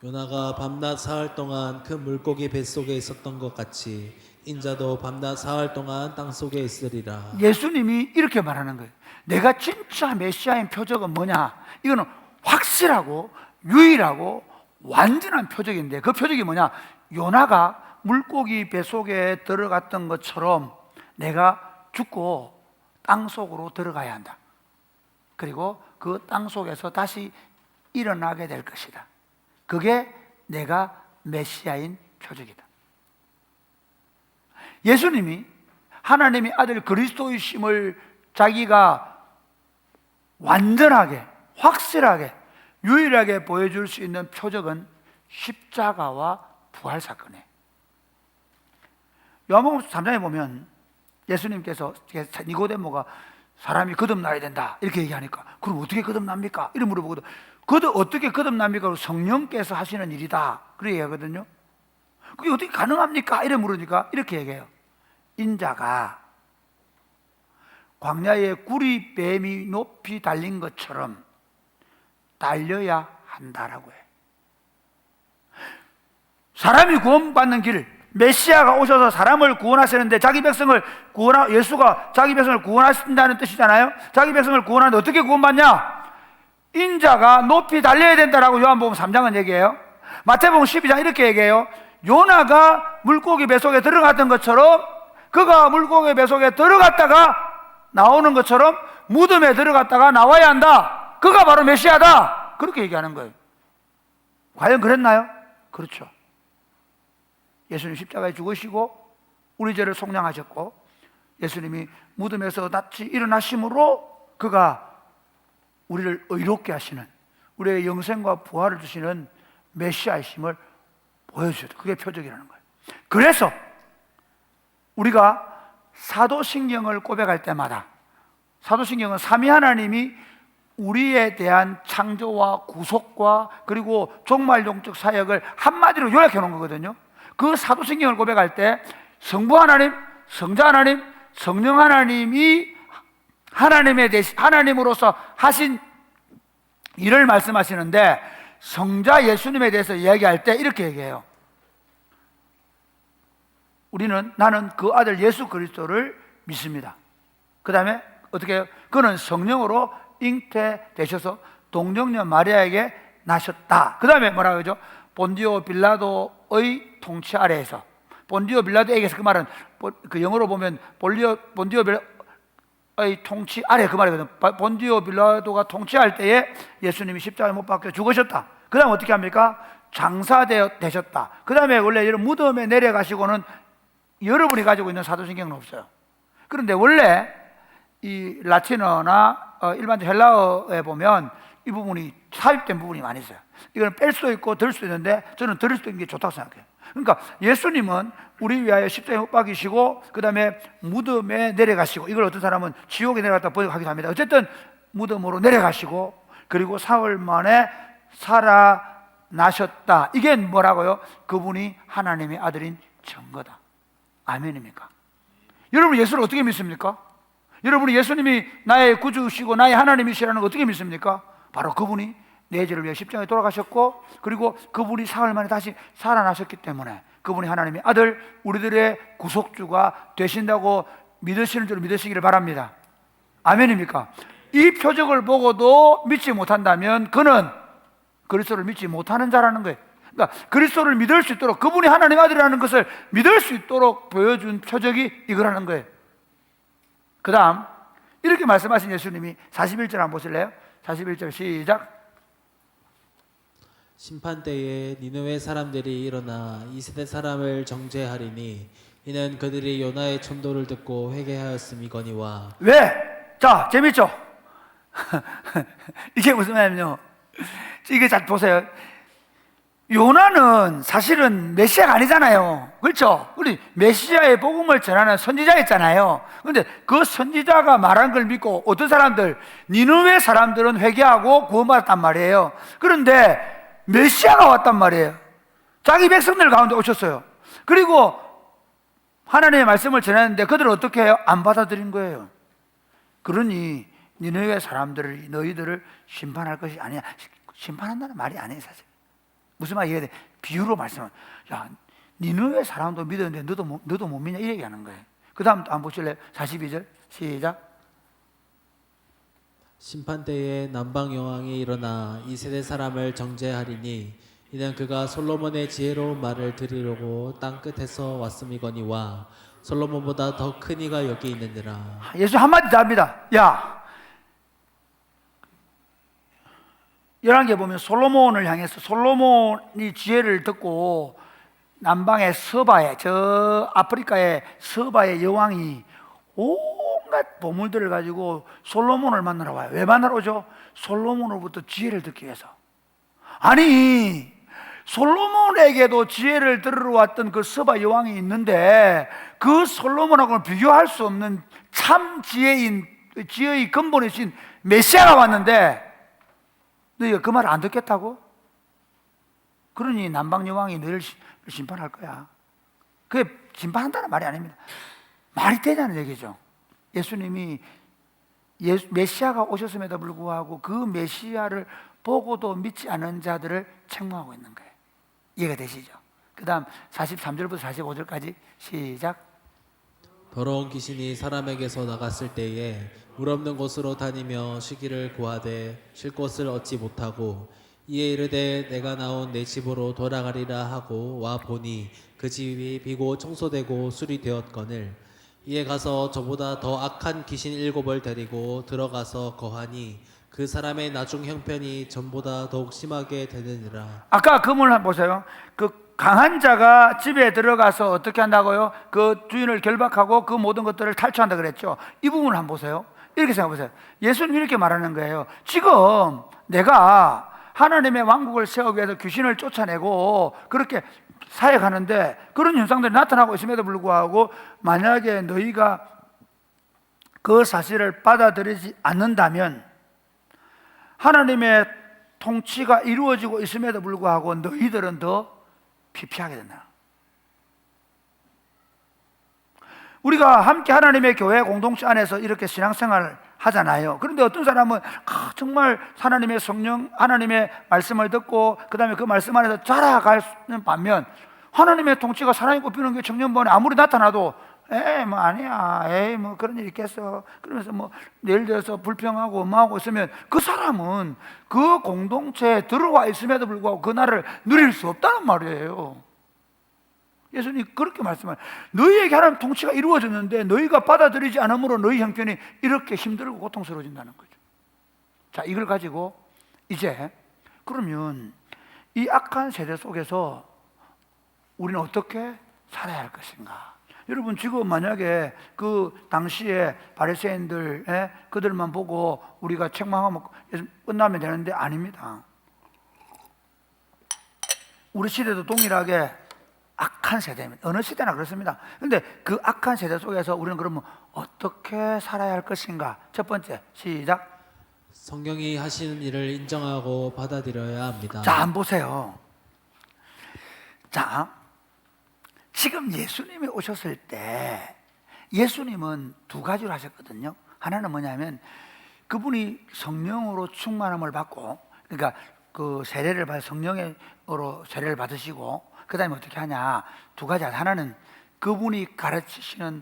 요나가 밤낮 사흘 동안 큰 물고기 뱃속에 있었던 것 같이 인자도 밤낮 사흘 동안 땅속에 있으리라. 예수님이 이렇게 말하는 거예요. 내가 진짜 메시아인 표적은 뭐냐? 이거는 확실하고 유일하고 완전한 표적인데 그 표적이 뭐냐? 요나가 물고기 뱃속에 들어갔던 것처럼 내가 죽고 땅속으로 들어가야 한다. 그리고 그 땅속에서 다시 일어나게 될 것이다. 그게 내가 메시아인 표적이다. 예수님이 하나님의 아들 그리스도이심을 자기가 완전하게, 확실하게, 유일하게 보여줄 수 있는 표적은 십자가와 부활 사건이에요. 요한복음 3장에 보면 예수님께서 니고데모가 사람이 거듭나야 된다 이렇게 얘기하니까 그럼 어떻게 거듭납니까? 이렇게 물어보거든. 어떻게 거듭납니까? 성령께서 하시는 일이다 그렇게 얘기하거든요. 그게 어떻게 가능합니까? 이렇게 물으니까 이렇게 얘기해요. 인자가 광야에 구리 뱀이 높이 달린 것처럼 달려야 한다라고 해요. 사람이 구원받는 길, 메시아가 오셔서 사람을 구원하시는데 예수가 자기 백성을 구원하신다는 뜻이잖아요. 자기 백성을 구원하는데 어떻게 구원받냐? 인자가 높이 달려야 된다라고 요한복음 3장은 얘기해요. 마태복음 12장 이렇게 얘기해요. 요나가 물고기 뱃속에 들어갔던 것처럼 그가 물고기 뱃속에 들어갔다가 나오는 것처럼 무덤에 들어갔다가 나와야 한다. 그가 바로 메시아다. 그렇게 얘기하는 거예요. 과연 그랬나요? 그렇죠. 예수님 십자가에 죽으시고 우리 죄를 속량하셨고 예수님이 무덤에서 다시 일어나심으로 그가 우리를 의롭게 하시는, 우리의 영생과 부활을 주시는 메시아이심을 보여주셨다. 그게 표적이라는 거예요. 그래서 우리가 사도신경을 고백할 때마다, 사도신경은 삼위 하나님이 우리에 대한 창조와 구속과 그리고 종말용적 사역을 한마디로 요약해 놓은 거거든요. 그 사도신경을 고백할 때 성부 하나님, 성자 하나님, 성령 하나님이 하나님으로서 하신 일을 말씀하시는데, 성자 예수님에 대해서 이야기할 때 이렇게 얘기해요. 나는 그 아들 예수 그리스도를 믿습니다. 그 다음에 어떻게 해요? 그는 성령으로 잉태되셔서 동정녀 마리아에게 나셨다. 그 다음에 뭐라고 하죠? 본디오 빌라도의 통치 아래에서, 본디오 빌라도에게서, 그 말은 그 영어로 보면 본디오 빌라도의 통치 아래, 그 말이거든. 본디오 빌라도가 통치할 때에 예수님이 십자가에 못 박혀 죽으셨다. 그 다음 어떻게 합니까? 장사되셨다. 그 다음에 원래 이런 무덤에 내려가시고는 여러분이 가지고 있는 사도신경은 없어요. 그런데 원래 이 라틴어나 일반 헬라어에 보면 이 부분이 삽입된 부분이 많이 있어요. 이거는 뺄 수도 있고 들 수도 있는데 저는 들 수도 있는 게 좋다고 생각해요. 그러니까 예수님은 우리 위하여 십자가에 못 박이시고 그 다음에 무덤에 내려가시고, 이걸 어떤 사람은 지옥에 내려갔다 번역하기도 합니다. 어쨌든 무덤으로 내려가시고 그리고 사흘 만에 살아나셨다. 이게 뭐라고요? 그분이 하나님의 아들인 증거다. 아멘입니까? 여러분 예수를 어떻게 믿습니까? 여러분이 예수님이 나의 구주시고 나의 하나님이시라는 거 어떻게 믿습니까? 바로 그분이 내 죄를 위해 십자가에 돌아가셨고 그리고 그분이 사흘 만에 다시 살아나셨기 때문에 그분이 하나님의 아들, 우리들의 구속주가 되신다고 믿으시는 줄 믿으시기를 바랍니다. 아멘입니까? 이 표적을 보고도 믿지 못한다면 그는 그리스도를 믿지 못하는 자라는 거예요. 그러니까 그리스도를 믿을 수 있도록, 그분이 하나님의 아들이라는 것을 믿을 수 있도록 보여준 표적이 이거라는 거예요. 그 다음 이렇게 말씀하신 예수님이 41절 한번 보실래요? 41절 시작. 심판 때에 니느웨 사람들이 일어나 이 세대 사람을 정죄하리니 이는 그들이 요나의 천도를 듣고 회개하였음이거니와. 왜? 자, 재밌죠? 이게 무슨 말이냐면요, 이게 잘 보세요. 요나는 사실은 메시아가 아니잖아요. 그렇죠? 우리 메시아의 복음을 전하는 선지자였잖아요. 그런데 그 선지자가 말한 걸 믿고 어떤 사람들, 니느웨 사람들은 회개하고 구원받았단 말이에요. 그런데 메시아가 왔단 말이에요. 자기 백성들 가운데 오셨어요. 그리고 하나님의 말씀을 전했는데 그들은 어떻게 해요? 안 받아들인 거예요. 그러니 니느웨 사람들을, 너희들을 심판할 것이 아니야. 심판한다는 말이 아니에요, 사실. 무슨 말 이해돼? 비유로 말씀하면, 야, 니느웨 사람도 믿었는데 너도 못 믿냐? 이 얘기하는 거예요. 그 다음 한번 보실래요? 42절 시작. 심판 때에 남방 여왕이 일어나 이 세대 사람을 정죄하리니 이는 그가 솔로몬의 지혜로운 말을 들으려고 땅 끝에서 왔음이거니와 솔로몬보다 더 큰 이가 여기 있느니라. 예수 한마디 더 합니다. 야, 열왕기에 보면 솔로몬을 향해서, 솔로몬이 지혜를 듣고 남방의 서바에, 저 아프리카의 서바의 여왕이 온갖 보물들을 가지고 솔로몬을 만나러 와요. 왜 만나러 오죠? 솔로몬으로부터 지혜를 듣기 위해서. 아니, 솔로몬에게도 지혜를 들으러 왔던 그 서바 여왕이 있는데 그 솔로몬하고는 비교할 수 없는 참 지혜의 근본이신 메시아가 왔는데 너희가 그 말을 안 듣겠다고? 그러니 남방 여왕이 너희를 심판할 거야. 그게 심판한다는 말이 아닙니다. 말이 되냐는 얘기죠. 예수님이 메시아가 오셨음에도 불구하고 그 메시아를 보고도 믿지 않은 자들을 책망하고 있는 거예요. 이해가 되시죠? 그 다음 43절부터 45절까지 시작. 더러운 귀신이 사람에게서 나갔을 때에 물 없는 곳으로 다니며 쉬기를 구하되 쉴 곳을 얻지 못하고 이에 이르되 내가 나온 내 집으로 돌아가리라 하고 와 보니 그 집이 비고 청소되고 수리되었거늘 이에 가서 저보다 더 악한 귀신 7을 데리고 들어가서 거하니 그 사람의 나중 형편이 전보다 더욱 심하게 되느니라. 아까 그 문을 한번 보세요. 그 강한 자가 집에 들어가서 어떻게 한다고요? 그 주인을 결박하고 그 모든 것들을 탈취한다 그랬죠. 이 부분을 한번 보세요. 이렇게 생각해 보세요. 예수님 이렇게 말하는 거예요. 지금 내가 하나님의 왕국을 세우기 위해서 귀신을 쫓아내고 그렇게 사역하는데 그런 현상들이 나타나고 있음에도 불구하고 만약에 너희가 그 사실을 받아들이지 않는다면 하나님의 통치가 이루어지고 있음에도 불구하고 너희들은 더 피폐하게 된다. 우리가 함께 하나님의 교회 공동체 안에서 이렇게 신앙생활을 하잖아요. 그런데 어떤 사람은 정말 하나님의 성령, 하나님의 말씀을 듣고 그 다음에 그 말씀 안에서 자라가는 반면 하나님의 통치가 사람이 꼽히는 게 청년본에 아무리 나타나도 에이 뭐 아니야, 에이 뭐 그런 일 있겠어 그러면서 뭐 예를 들어서 불평하고 뭐하고 있으면 그 사람은 그 공동체에 들어와 있음에도 불구하고 그 나라를 누릴 수 없다는 말이에요. 예수님 그렇게 말씀하세요. 너희에게 하나님 통치가 이루어졌는데 너희가 받아들이지 않으므로 너희 형편이 이렇게 힘들고 고통스러워진다는 거죠. 자, 이걸 가지고 이제 그러면 이 악한 세대 속에서 우리는 어떻게 살아야 할 것인가? 여러분 지금 만약에 그 당시에 바리새인들 그들만 보고 우리가 책망하면 끝나면 되는데 아닙니다. 우리 시대도 동일하게 악한 세대입니다. 어느 시대나 그렇습니다. 그런데 그 악한 세대 속에서 우리는 그러면 어떻게 살아야 할 것인가? 첫 번째, 시작. 성경이 하시는 일을 인정하고 받아들여야 합니다. 자, 한번 보세요. 자, 지금 예수님이 오셨을 때 예수님은 두 가지로 하셨거든요. 하나는 뭐냐면 그분이 성령으로 충만함을 받고, 그러니까 그 세례를 받아 성령으로 세례를 받으시고, 그 다음에 어떻게 하냐? 두 가지. 하나는 그분이 가르치시는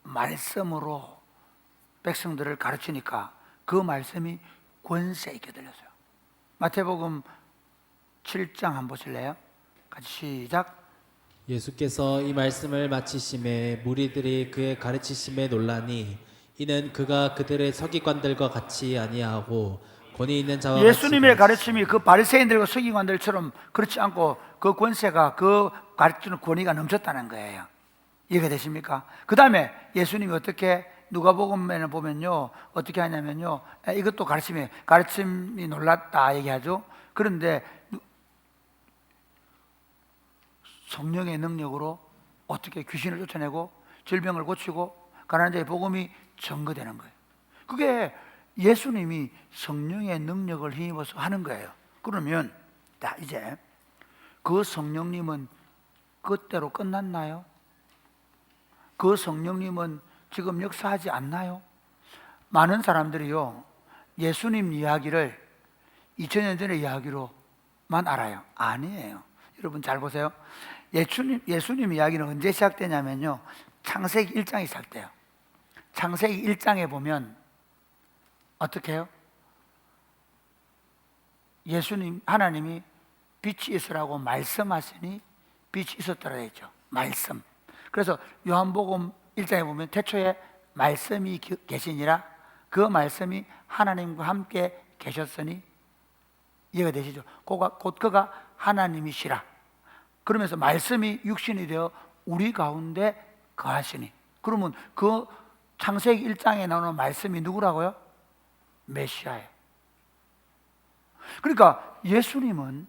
말씀으로 백성들을 가르치니까 그 말씀이 권세 있게 들렸어요. 마태복음 7장 한번 보실래요? 같이 시작. 예수께서 이 말씀을 마치심에 무리들이 그의 가르치심에 놀라니 이는 그가 그들의 서기관들과 같이 아니하고 권위 있는 자와 예수님의 같이 가르침이 그 바리새인들과 서기관들처럼 그렇지 않고 그 권세가 그 가르치는 권위가 넘쳤다는 거예요. 이해가 되십니까? 그 다음에 예수님이 어떻게 누가복음에는 보면요 어떻게 하냐면요 이것도 가르침이 놀랐다 얘기하죠. 그런데 성령의 능력으로 어떻게 귀신을 쫓아내고 질병을 고치고 가난한 자의 복음이 전거되는 거예요. 그게 예수님이 성령의 능력을 힘입어서 하는 거예요. 그러면 자 이제 그 성령님은 그때로 끝났나요? 그 성령님은 지금 역사하지 않나요? 많은 사람들이요 예수님 이야기를 2000년 전의 이야기로만 알아요. 아니에요. 여러분 잘 보세요. 예수님 이야기는 언제 시작되냐면요 창세기 1장에 시작돼요. 창세기 1장에 보면 어떻게 해요? 하나님이 빛이 있으라고 말씀하시니 빛이 있었더라 했죠. 말씀. 그래서 요한복음 1장에 보면 태초에 말씀이 계시니라 그 말씀이 하나님과 함께 계셨으니 이해가 되시죠? 곧 그가 하나님이시라. 그러면서 말씀이 육신이 되어 우리 가운데 거하시니. 그러면 그 창세기 1장에 나오는 말씀이 누구라고요? 메시아예요. 그러니까 예수님은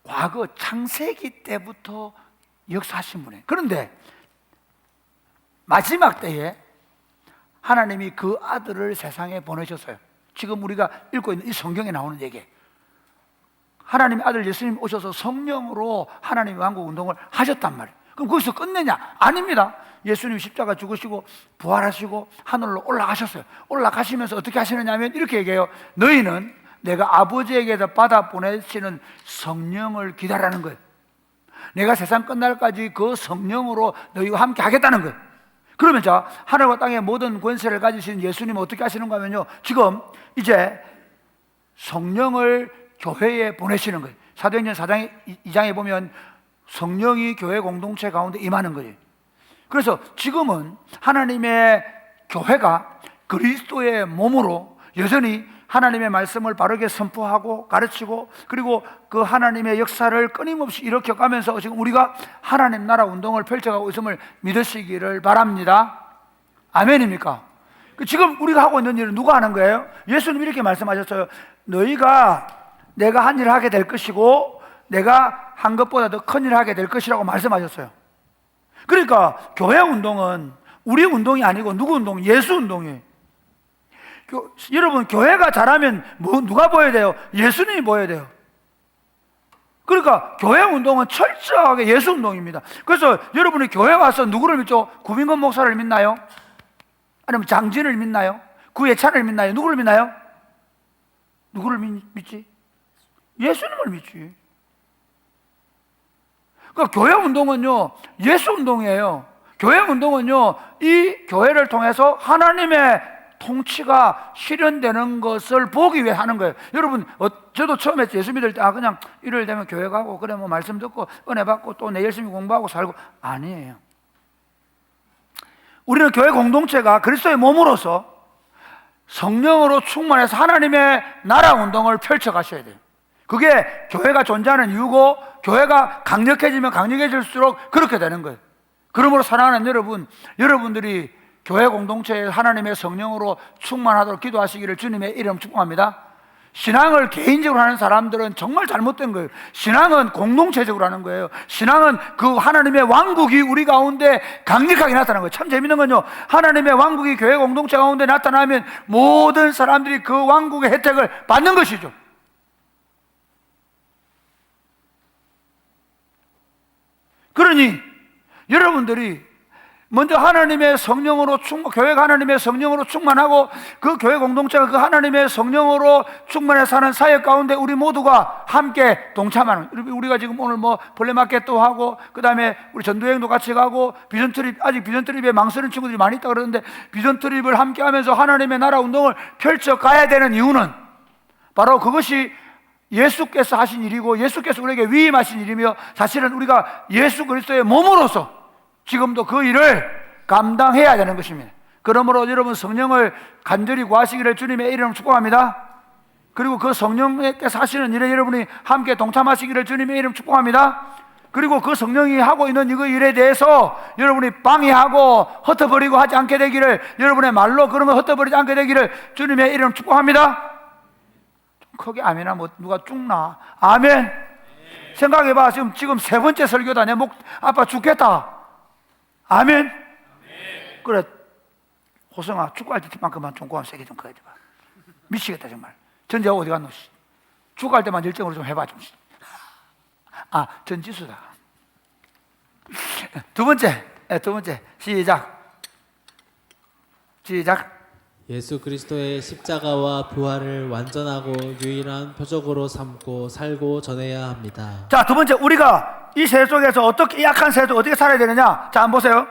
과거 창세기 때부터 역사하신 분이에요. 그런데 마지막 때에 하나님이 그 아들을 세상에 보내셨어요. 지금 우리가 읽고 있는 이 성경에 나오는 얘기예요. 하나님의 아들 예수님 오셔서 성령으로 하나님의 왕국 운동을 하셨단 말이에요. 그럼 거기서 끝내냐? 아닙니다. 예수님 십자가 죽으시고 부활하시고 하늘로 올라가셨어요. 올라가시면서 어떻게 하시느냐 하면 이렇게 얘기해요. 너희는 내가 아버지에게서 받아 보내시는 성령을 기다리라는 거예요. 내가 세상 끝날까지 그 성령으로 너희와 함께 하겠다는 거예요. 그러면 자, 하늘과 땅의 모든 권세를 가지신 예수님은 어떻게 하시는가 하면요 지금 이제 성령을 교회에 보내시는 거예요. 사도행전 4장 2장에 보면 성령이 교회 공동체 가운데 임하는 거예요. 그래서 지금은 하나님의 교회가 그리스도의 몸으로 여전히 하나님의 말씀을 바르게 선포하고 가르치고, 그리고 그 하나님의 역사를 끊임없이 일으켜가면서 지금 우리가 하나님 나라 운동을 펼쳐가고 있음을 믿으시기를 바랍니다. 아멘입니까? 지금 우리가 하고 있는 일은 누가 하는 거예요? 예수님이 이렇게 말씀하셨어요. 너희가 내가 한 일을 하게 될 것이고 내가 한 것보다 더 큰 일을 하게 될 것이라고 말씀하셨어요. 그러니까 교회 운동은 우리 운동이 아니고 누구 운동? 예수 운동이에요. 여러분, 교회가 잘하면 누가 보여야 돼요? 예수님이 보여야 돼요. 그러니까 교회 운동은 철저하게 예수 운동입니다. 그래서 여러분이 교회 와서 누구를 믿죠? 구민건 목사를 믿나요? 아니면 장진을 믿나요? 구예찬을 믿나요? 누구를 믿나요? 누구를 믿지? 예수님을 믿지. 그러니까 교회 운동은요, 예수 운동이에요. 교회 운동은요, 이 교회를 통해서 하나님의 통치가 실현되는 것을 보기 위해 하는 거예요. 여러분, 저도 처음에 예수 믿을 때 그냥 일요일 되면 교회 가고 그래 뭐 말씀 듣고 은혜 받고 또 내 열심히 공부하고 살고, 아니에요. 우리는 교회 공동체가 그리스도의 몸으로서 성령으로 충만해서 하나님의 나라 운동을 펼쳐 가셔야 돼요. 그게 교회가 존재하는 이유고, 교회가 강력해지면 강력해질수록 그렇게 되는 거예요. 그러므로 사랑하는 여러분, 여러분들이 교회 공동체에 하나님의 성령으로 충만하도록 기도하시기를 주님의 이름 축복합니다. 신앙을 개인적으로 하는 사람들은 정말 잘못된 거예요. 신앙은 공동체적으로 하는 거예요. 신앙은 그 하나님의 왕국이 우리 가운데 강력하게 나타나는 거예요. 참 재밌는 건요, 하나님의 왕국이 교회 공동체 가운데 나타나면 모든 사람들이 그 왕국의 혜택을 받는 것이죠. 그러니 여러분들이 먼저 하나님의 성령으로 교회가 하나님의 성령으로 충만하고, 그 교회 공동체가 그 하나님의 성령으로 충만해 사는 사역 가운데 우리 모두가 함께 동참하는, 우리가 지금 오늘 뭐 벌레마켓도 하고, 그 다음에 우리 전도여행도 같이 가고, 비전트립, 아직 비전트립에 망설이는 친구들이 많이 있다 그러는데, 비전트립을 함께 하면서 하나님의 나라 운동을 펼쳐 가야 되는 이유는 바로 그것이 예수께서 하신 일이고, 예수께서 우리에게 위임하신 일이며, 사실은 우리가 예수 그리스도의 몸으로서 지금도 그 일을 감당해야 되는 것입니다. 그러므로 여러분, 성령을 간절히 구하시기를 주님의 이름으로 축복합니다. 그리고 그 성령께서 하시는 일에 여러분이 함께 동참하시기를 주님의 이름 축복합니다. 그리고 그 성령이 하고 있는 이 일에 대해서 여러분이 방해하고 흩어버리고 하지 않게 되기를, 여러분의 말로 그런 거 흩어버리지 않게 되기를 주님의 이름 축복합니다. 좀 크게 아멘하 뭐 누가 죽나? 아멘. 생각해봐. 지금 세 번째 설교다. 내 목 아파 죽겠다. 아멘. 그래, 호성아, 축구할 때만큼만 좀 고함 세게 좀 커야 돼. 미치겠다 정말. 전재가 어디 갔노? 축구할 때만 열정으로 좀 해봐 좀. 전지수다. 두 번째 시작. 예수 그리스도의 십자가와 부활을 완전하고 유일한 표적으로 삼고 살고 전해야 합니다. 자, 두 번째, 우리가 이 세대 속에서 어떻게, 약한 세대 어떻게 살아야 되느냐? 자, 한번 보세요.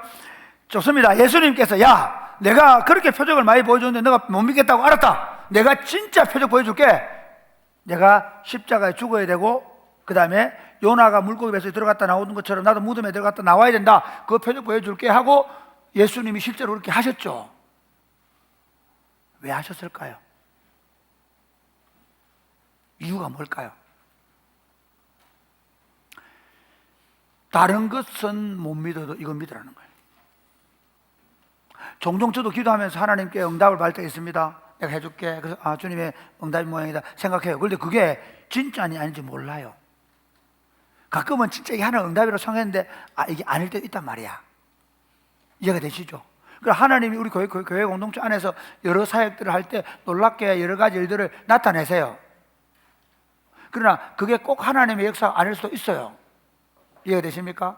좋습니다. 예수님께서, 야, 내가 그렇게 표적을 많이 보여줬는데 너가 못 믿겠다고? 알았다. 내가 진짜 표적 보여줄게. 내가 십자가에 죽어야 되고, 그 다음에 요나가 물고기 뱃속에 들어갔다 나오는 것처럼 나도 무덤에 들어갔다 나와야 된다. 그 표적 보여줄게 하고 예수님이 실제로 그렇게 하셨죠. 왜 하셨을까요? 이유가 뭘까요? 다른 것은 못 믿어도 이건 믿으라는 거예요. 종종 저도 기도하면서 하나님께 응답을 받을 때가 있습니다. 내가 해줄게. 그래서 주님의 응답이 모양이다 생각해요. 그런데 그게 진짜니 아닌지 몰라요. 가끔은 진짜 이게 하나님 응답이라고 생각했는데 이게 아닐 때도 있단 말이야. 이해가 되시죠? 그러니까 하나님이 우리 교회 공동체 안에서 여러 사역들을 할 때 놀랍게 여러 가지 일들을 나타내세요. 그러나 그게 꼭 하나님의 역사가 아닐 수도 있어요. 이해가 되십니까?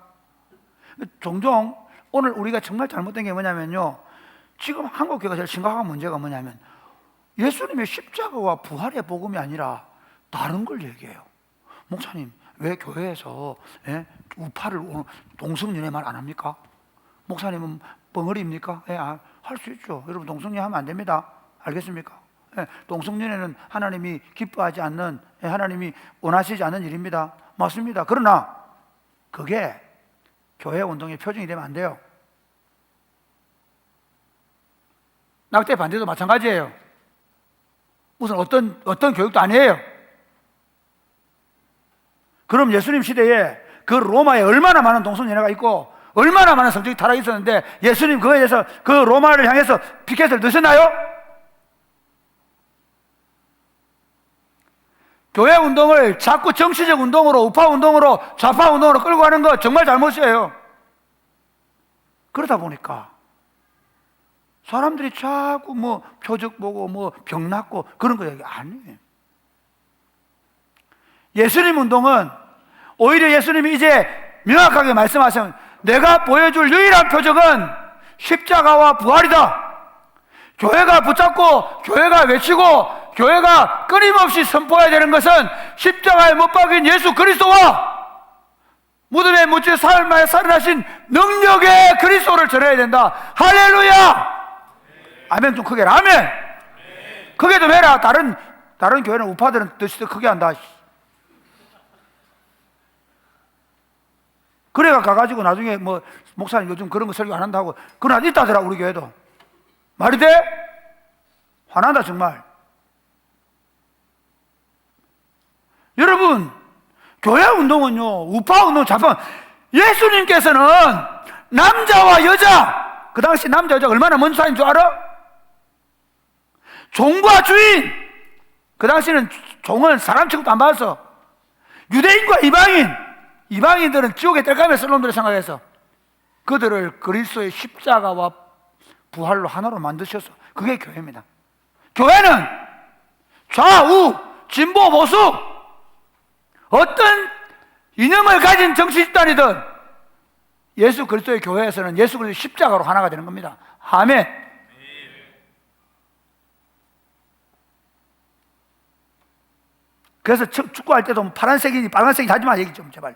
종종 오늘 우리가 정말 잘못된 게 뭐냐면요, 지금 한국 교회가 제일 심각한 문제가 뭐냐면 예수님의 십자가와 부활의 복음이 아니라 다른 걸 얘기해요. 목사님, 왜 교회에서 우파를 동성연애 말 안 합니까? 목사님은 벙어리입니까? 할 수 있죠. 여러분, 동성연애 하면 안 됩니다. 알겠습니까? 동성연애는 하나님이 기뻐하지 않는, 하나님이 원하시지 않는 일입니다. 맞습니다. 그러나 그게 교회 운동의 표정이 되면 안 돼요. 낙태 반대도 마찬가지예요. 무슨 어떤 교육도 아니에요. 그럼 예수님 시대에 그 로마에 얼마나 많은 동성연애가 있고 얼마나 많은 성적이 타락이 있었는데 예수님 그거에 대해서 그 로마를 향해서 피켓을 넣으셨나요? 교회 운동을 자꾸 정치적 운동으로, 우파 운동으로, 좌파 운동으로 끌고 가는 거 정말 잘못이에요. 그러다 보니까 사람들이 자꾸 뭐 표적 보고 뭐 병 낫고 그런 거 얘기 아니에요. 예수님 운동은 오히려 예수님이 이제 명확하게 말씀하시면 내가 보여줄 유일한 표적은 십자가와 부활이다. 교회가 붙잡고 교회가 외치고 교회가 끊임없이 선포해야 되는 것은 십자가에 못 박힌 예수 그리스도와 무덤에 묻혀 사흘 만에 살아나신 능력의 그리스도를 전해야 된다. 할렐루야! 아멘. 좀 크게 해라. 아멘. 크게 좀 해라. 다른 교회는 우파들은 뜻이 더 크게 한다. 그래가 가가지고 나중에 뭐 목사님 요즘 그런 거 설교 안 한다고 그러나 있다더라. 우리 교회도 말이 돼? 화난다 정말. 여러분, 교회 운동은요, 우파 운동 잠깐 예수님께서는 남자와 여자, 그 당시 남자 여자가 얼마나 먼저 사는 줄 알아? 종과 주인. 그 당시는 종은 사람 취급도 안 받았어. 유대인과 이방인들은 지옥에 뗄감에 쓸 놈들을 생각해서 그들을 그리스도의 십자가와 부활로 하나로 만드셔서 그게 교회입니다. 교회는 좌우, 진보, 보수 어떤 이념을 가진 정치 집단이든 예수 그리스도의 교회에서는 예수 그리스도의 십자가로 하나가 되는 겁니다. 아멘. 그래서 축구할 때도 파란색이니 빨간색이 하지 마 얘기 좀 제발.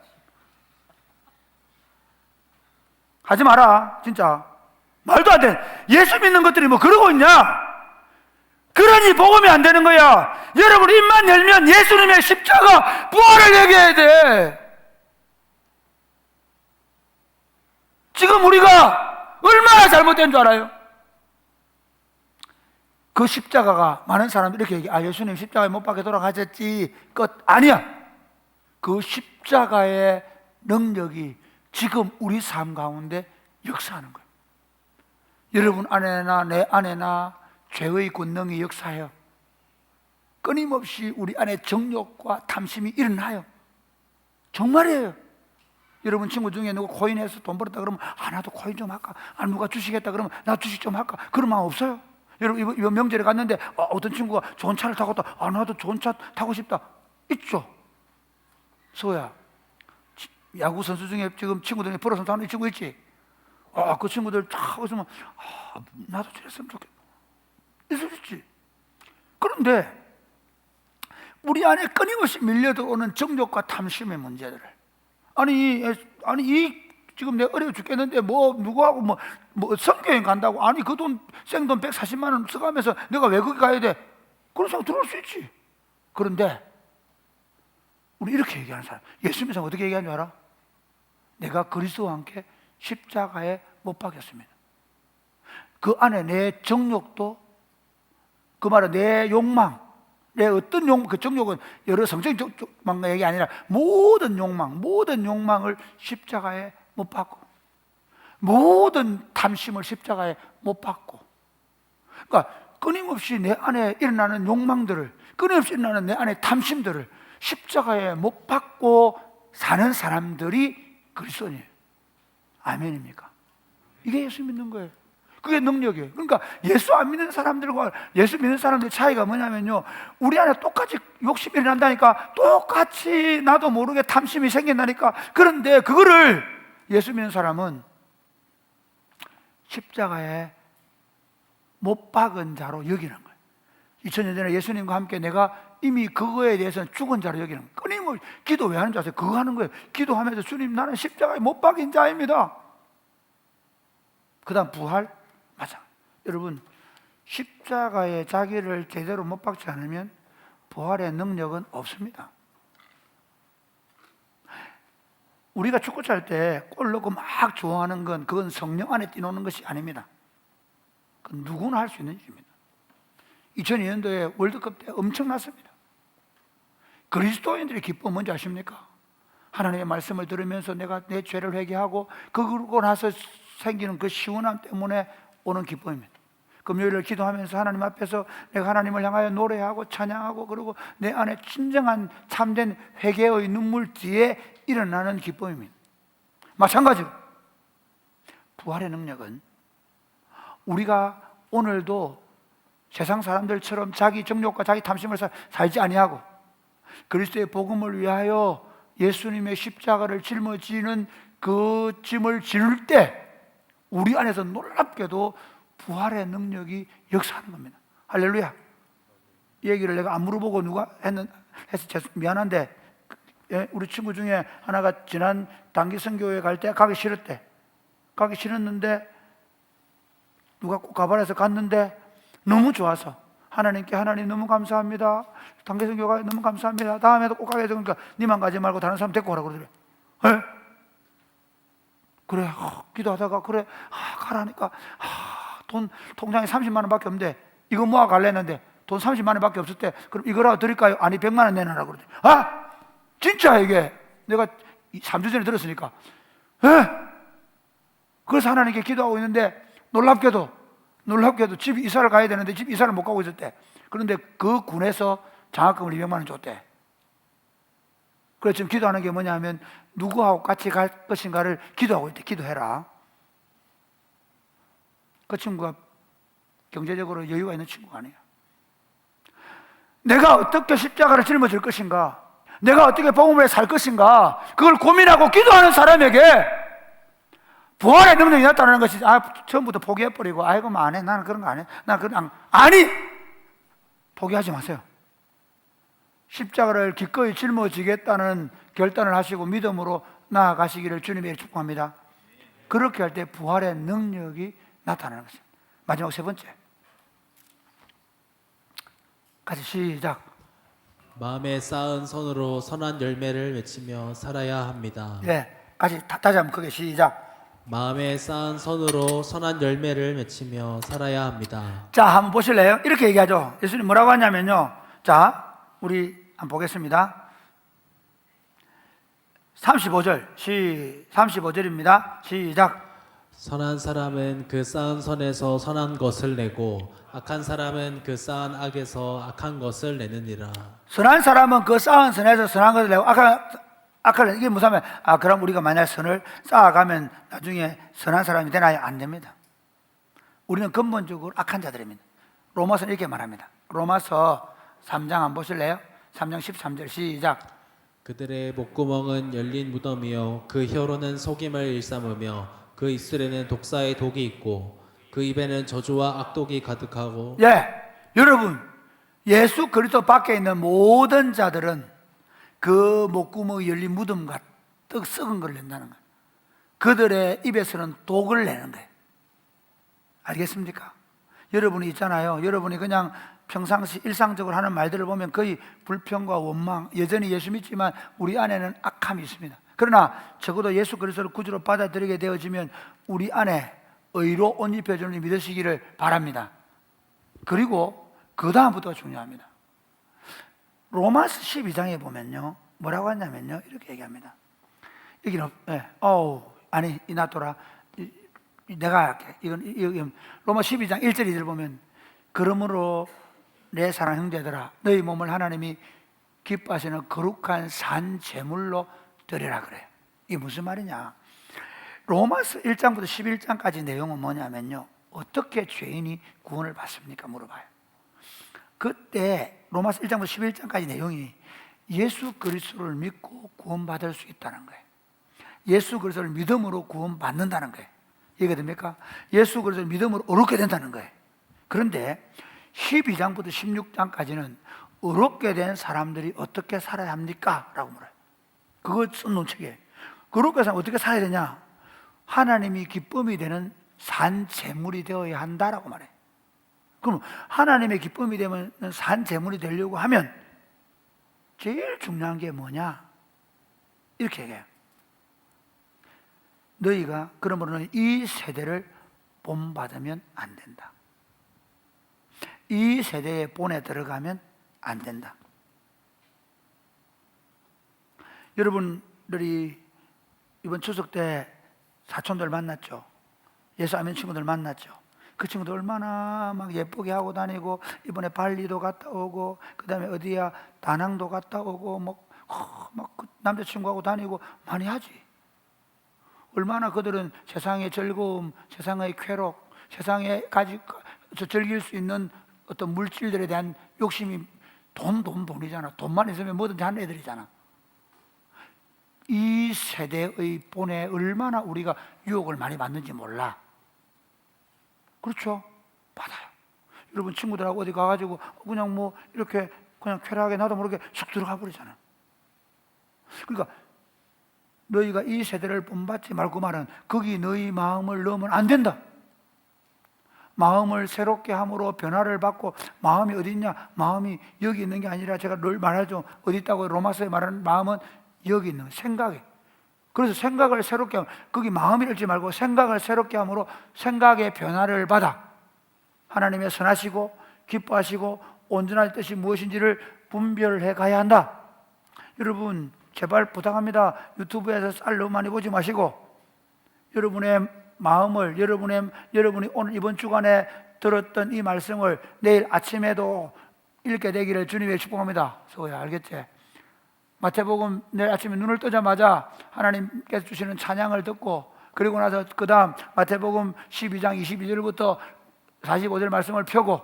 하지 마라 진짜. 말도 안 돼. 예수 믿는 것들이 뭐 그러고 있냐? 그러니 복음이 안 되는 거야. 여러분 입만 열면 예수님의 십자가 부활을 얘기해야 돼. 지금 우리가 얼마나 잘못된 줄 알아요? 그 십자가가 많은 사람들이 이렇게 얘기해. 아, 예수님 십자가에 못 박혀 돌아가셨지. 끝. 아니야. 그 십자가의 능력이 지금 우리 삶 가운데 역사하는 거예요. 여러분 안에나 내 안에나 죄의 권능이 역사해요. 끊임없이 우리 안에 정욕과 탐심이 일어나요. 정말이에요. 여러분 친구 중에 누구 코인해서 돈 벌었다 그러면 아 나도 코인 좀 할까? 아 누가 주식했다 그러면 나 주식 좀 할까? 그런 마음 없어요? 여러분 이번 명절에 갔는데 어떤 친구가 좋은 차를 타고 왔다. 아 나도 좋은 차 타고 싶다. 있죠. 소야 야구 선수 중에 지금 친구들 중에 프로 선수 하는 친구 있지? 그 친구들 쫙 있으면 나도 저랬으면 좋겠다. 있을 수 있지. 그런데 우리 안에 끊임없이 밀려들어오는 정욕과 탐심의 문제들을 아니 이 지금 내가 어려워 죽겠는데 뭐 누구하고 뭐 성교행 간다고 아니 그 돈 생돈 140만 원 써가면서 내가 왜 거기 가야 돼? 그런 생각 들어올 수 있지. 그런데 우리 이렇게 얘기하는 사람 예수님께서 어떻게 얘기하는 줄 알아? 내가 그리스도와 함께 십자가에 못 박혔습니다. 그 안에 내 정욕도 그 말은 내 욕망 내 어떤 그 정욕은 여러 성적인 욕망 얘기 아니라 모든 욕망을 십자가에 못 박고 모든 탐심을 십자가에 못 박고 그러니까 끊임없이 내 안에 일어나는 욕망들을 끊임없이 일어나는 내 안에 탐심들을 십자가에 못 박고 사는 사람들이 그리스도인이에요. 아멘입니까? 이게 예수 믿는 거예요. 그게 능력이에요. 그러니까 예수 안 믿는 사람들과 예수 믿는 사람들의 차이가 뭐냐면요 우리 안에 똑같이 욕심이 일어난다니까 똑같이 나도 모르게 탐심이 생긴다니까. 그런데 그거를 예수 믿는 사람은 십자가에 못 박은 자로 여기는 거예요. 2000년 전에 예수님과 함께 내가 이미 그거에 대해서는 죽은 자로 여기는 거예요. 끊임없이 기도 왜 하는 줄 아세요? 그거 하는 거예요. 기도하면서 주님 나는 십자가에 못 박인 자입니다. 그 다음 부활 맞아. 여러분 십자가에 자기를 제대로 못 박지 않으면 부활의 능력은 없습니다. 우리가 축구 찰 때 골 넣고 막 좋아하는 건 그건 성령 안에 뛰노는 것이 아닙니다. 그 누구나 할 수 있는 일입니다. 2002년도에 월드컵 때 엄청났습니다. 그리스도인들의 기쁨은 뭔지 아십니까? 하나님의 말씀을 들으면서 내가 내 죄를 회개하고 그러고 나서 생기는 그 시원함 때문에 오는 기쁨입니다. 금요일을 기도하면서 하나님 앞에서 내가 하나님을 향하여 노래하고 찬양하고 그리고 내 안에 진정한 참된 회개의 눈물 뒤에 일어나는 기쁨입니다. 마찬가지로 부활의 능력은 우리가 오늘도 세상 사람들처럼 자기 정욕과 자기 탐심을 살지 아니하고 그리스도의 복음을 위하여 예수님의 십자가를 짊어지는 그 짐을 지를 때 우리 안에서 놀랍게도 부활의 능력이 역사하는 겁니다. 할렐루야. 이 얘기를 내가 안 물어보고 누가 해서 미안한데, 우리 친구 중에 하나가 지난 단기 선교회 갈 때 가기 싫었대. 가기 싫었는데 누가 꼭 가봐라 해서 갔는데 너무 좋아서 하나님께 하나님 너무 감사합니다. 단기 선교가 너무 감사합니다. 다음에도 꼭 가게 해서 그러니까 니만 가지 말고 다른 사람 데리고 가라 그러더래. 에? 그래 기도하다가 그래 가라니까 통장에 30만 원밖에 없는데 이거 모아 갈래 했는데 돈 30만 원밖에 없을 때 그럼 이거라도 드릴까요? 아니 100만 원 내놔라 그러더래. 진짜 이게 내가 3주 전에 들었으니까 그래서 하나님께 기도하고 있는데 놀랍게도 집 이사를 가야 되는데 집 이사를 못 가고 있었대. 그런데 그 군에서 장학금을 200만 원 줬대. 그래서 지금 기도하는 게 뭐냐면 누구하고 같이 갈 것인가를 기도하고 있대. 기도해라. 그 친구가 경제적으로 여유가 있는 친구가 아니야. 내가 어떻게 십자가를 짊어질 것인가, 내가 어떻게 복음을 살 것인가, 그걸 고민하고 기도하는 사람에게 부활의 능력이 나타나는 것이 처음부터 포기해버리고 아이고 뭐 안 해, 나는 그런 거 안 해, 난 그냥 아니, 포기하지 마세요. 십자가를 기꺼이 짊어지겠다는 결단을 하시고 믿음으로 나아가시기를 주님의 축복합니다. 그렇게 할 때 부활의 능력이 나타나는 것입니다. 마지막 세 번째, 같이 시작. 마음에 쌓은 손으로 선한 열매를 맺히며 살아야 합니다. 네, 같이 다시 한번 크게 시작. 마음에 쌓은 손으로 선한 열매를 맺히며 살아야 합니다. 자, 한번 보실래요? 이렇게 얘기하죠. 예수님 뭐라고 하냐면요. 자, 우리 한번 보겠습니다. 35절입니다. 시작. 선한 사람은 그 쌓은 선에서 선한 것을 내고 악한 사람은 그 쌓은 악에서 악한 것을 내느니라. 선한 사람은 그 쌓은 선에서 선한 것을 내고 악한 이게 무슨 말이야? 그럼 우리가 만약 선을 쌓아가면 나중에 선한 사람이 되나요? 안 됩니다. 우리는 근본적으로 악한 자들입니다. 로마서는 이렇게 말합니다. 로마서 3장 한번 보실래요? 3장 13절 시작. 그들의 목구멍은 열린 무덤이요 그 혀로는 속임을 일삼으며 그 입술에는 독사의 독이 있고 그 입에는 저주와 악독이 가득하고. 여러분, 예수 그리스도 밖에 있는 모든 자들은 그 목구멍이 열린 무덤과 떡 썩은 걸 낸다는 거예요. 그들의 입에서는 독을 내는 거예요. 알겠습니까? 여러분이 있잖아요. 여러분이 그냥 평상시 일상적으로 하는 말들을 보면 거의 불평과 원망, 여전히 예수 믿지만 우리 안에는 악함이 있습니다. 그러나 적어도 예수 그리스도를 구주로 받아들이게 되어지면 우리 안에 의로 옷 입혀주는 믿으시기를 바랍니다. 그리고 그 다음부터가 중요합니다. 로마서 12장에 보면요 뭐라고 하냐면요 이렇게 얘기합니다. 여기는 아니 이나토라 내가 할게. 이건 로마 12장 1절 2절 보면 그러므로 내 사랑 형제들아 너희 몸을 하나님이 기뻐하시는 거룩한 산 제물로 드리라 그래요. 이게 무슨 말이냐? 로마서 1장부터 11장까지 내용은 뭐냐면요 어떻게 죄인이 구원을 받습니까? 물어봐요. 그때 로마서 1장부터 11장까지 내용이 예수 그리스도를 믿고 구원받을 수 있다는 거예요. 예수 그리스도를 믿음으로 구원받는다는 거예요. 이해가 됩니까? 예수 그리스도를 믿음으로 어렵게 된다는 거예요. 그런데 12장부터 16장까지는 어렵게 된 사람들이 어떻게 살아야 합니까? 라고 물어요. 그걸 쓴 논책이에요. 어렵게 사람 어떻게 살아야 되냐? 하나님이 기쁨이 되는 산 제물이 되어야 한다라고 말해요. 그럼 하나님의 기쁨이 되면 산 제물이 되려고 하면 제일 중요한 게 뭐냐? 이렇게 얘기해요. 너희가 그러므로는 이 세대를 본받으면 안 된다. 이 세대의 본에 들어가면 안 된다. 여러분들이 이번 추석 때 사촌들 만났죠? 예수 안 믿는 친구들 만났죠? 그 친구들 얼마나 막 예쁘게 하고 다니고, 이번에 발리도 갔다 오고, 그 다음에 어디야 다낭도 갔다 오고, 막 남자친구하고 다니고 많이 하지. 얼마나 그들은 세상의 즐거움, 세상의 쾌락, 세상에 즐길 수 있는 어떤 물질들에 대한 욕심이 돈이잖아. 돈만 있으면 뭐든지 하는 애들이잖아. 이 세대의 본에 얼마나 우리가 유혹을 많이 받는지 몰라. 그렇죠? 받아요. 여러분 친구들하고 어디 가가지고 그냥 뭐 이렇게 그냥 쾌락하게 나도 모르게 쑥 들어가 버리잖아. 그러니까 너희가 이 세대를 본받지 말고 말은 거기 너희 마음을 넣으면 안 된다. 마음을 새롭게 함으로 변화를 받고, 마음이 어디 있냐? 마음이 여기 있는 게 아니라, 제가 늘 말하죠. 어디 있다고 로마서에 말하는 마음은 여기 있는 생각에. 그래서 생각을 새롭게 하면, 거기 마음이 있지 말고 생각을 새롭게 함으로 생각의 변화를 받아 하나님의 선하시고 기뻐하시고 온전한 뜻이 무엇인지를 분별해 가야 한다. 여러분 제발 부탁합니다. 유튜브에서 쌀 너무 많이 보지 마시고, 여러분의 마음을, 여러분이 오늘 이번 주간에 들었던 이 말씀을 내일 아침에도 읽게 되기를 주님의 축복합니다. 소야, 알겠지? 마태복음 내일 아침에 눈을 뜨자마자 하나님께서 주시는 찬양을 듣고, 그리고 나서 그 다음 마태복음 12장 22절부터 45절 말씀을 펴고,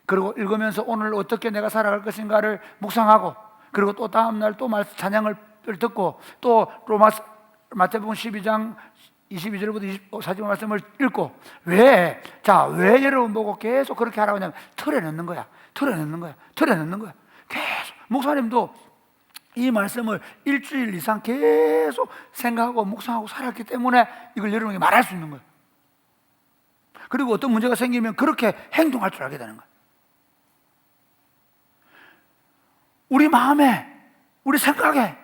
그리고 읽으면서 오늘 어떻게 내가 살아갈 것인가를 묵상하고, 그리고 또 다음날 또 찬양을 듣고, 또 마태복음 12장 22절부터 40절 말씀을 읽고. 왜 여러분 보고 계속 그렇게 하라고 하냐면 틀어넣는 거야. 계속. 목사님도 이 말씀을 일주일 이상 계속 생각하고 묵상하고 살았기 때문에 이걸 여러분에게 말할 수 있는 거예요. 그리고 어떤 문제가 생기면 그렇게 행동할 줄 알게 되는 거예요. 우리 마음에, 우리 생각에.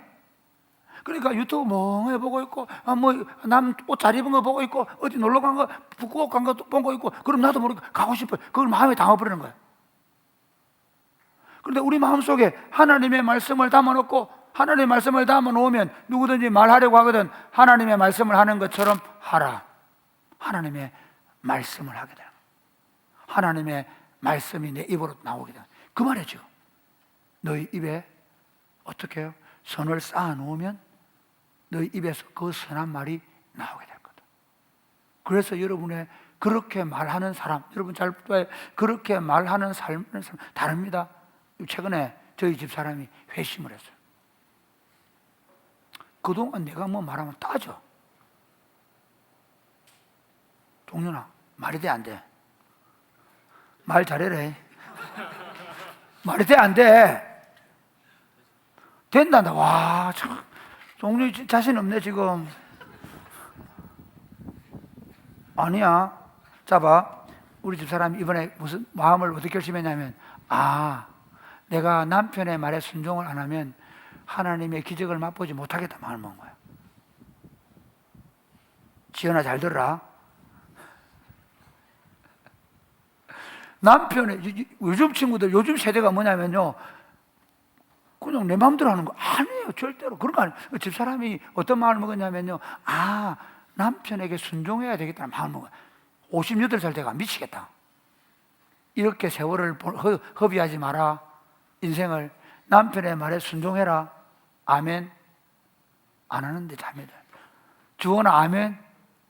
그러니까 유튜브 멍해 보고 있고, 남 옷 잘 입은 거 보고 있고, 어디 놀러 간 거, 북극 간 거 보고 있고, 그럼 나도 모르게 가고 싶어요. 그걸 마음에 담아버리는 거예요. 그런데 우리 마음속에 하나님의 말씀을 담아놓고, 하나님의 말씀을 담아놓으면 누구든지 말하려고 하거든 하나님의 말씀을 하는 것처럼 하라. 하나님의 말씀을 하게 돼요. 하나님의 말씀이 내 입으로 나오게 돼요. 그 말이죠. 너희 입에 어떻게 해요? 선을 쌓아놓으면 너희 입에서 그 선한 말이 나오게 될 거다. 그래서 여러분의 그렇게 말하는 사람, 여러분 잘 그렇게 말하는 삶은 다릅니다. 최근에 저희 집 사람이 회심을 했어요. 그동안 내가 뭐 말하면 따져. 동윤아, 말이 돼 안 돼? 말 잘해라. 말이 돼 안 돼? 된단다. 와, 참 동료 자신 없네 지금. 아니야. 자 봐, 우리 집사람이 이번에 무슨 마음을 어떻게 결심했냐면, 내가 남편의 말에 순종을 안 하면 하나님의 기적을 맛보지 못하겠다 마음을 먹은 거야. 지연아 잘 들어라. 남편의, 요즘 친구들, 요즘 세대가 뭐냐면요, 그냥 내 마음대로 하는 거 아니에요. 절대로 그런 거 아니에요. 집사람이 어떤 마음을 먹었냐면요, 남편에게 순종해야 되겠다는 마음을 먹어요. 58살 돼가 미치겠다. 이렇게 세월을 허비하지 마라. 인생을 남편의 말에 순종해라. 아멘. 안 하는데 잠이 들. 주원아 아멘.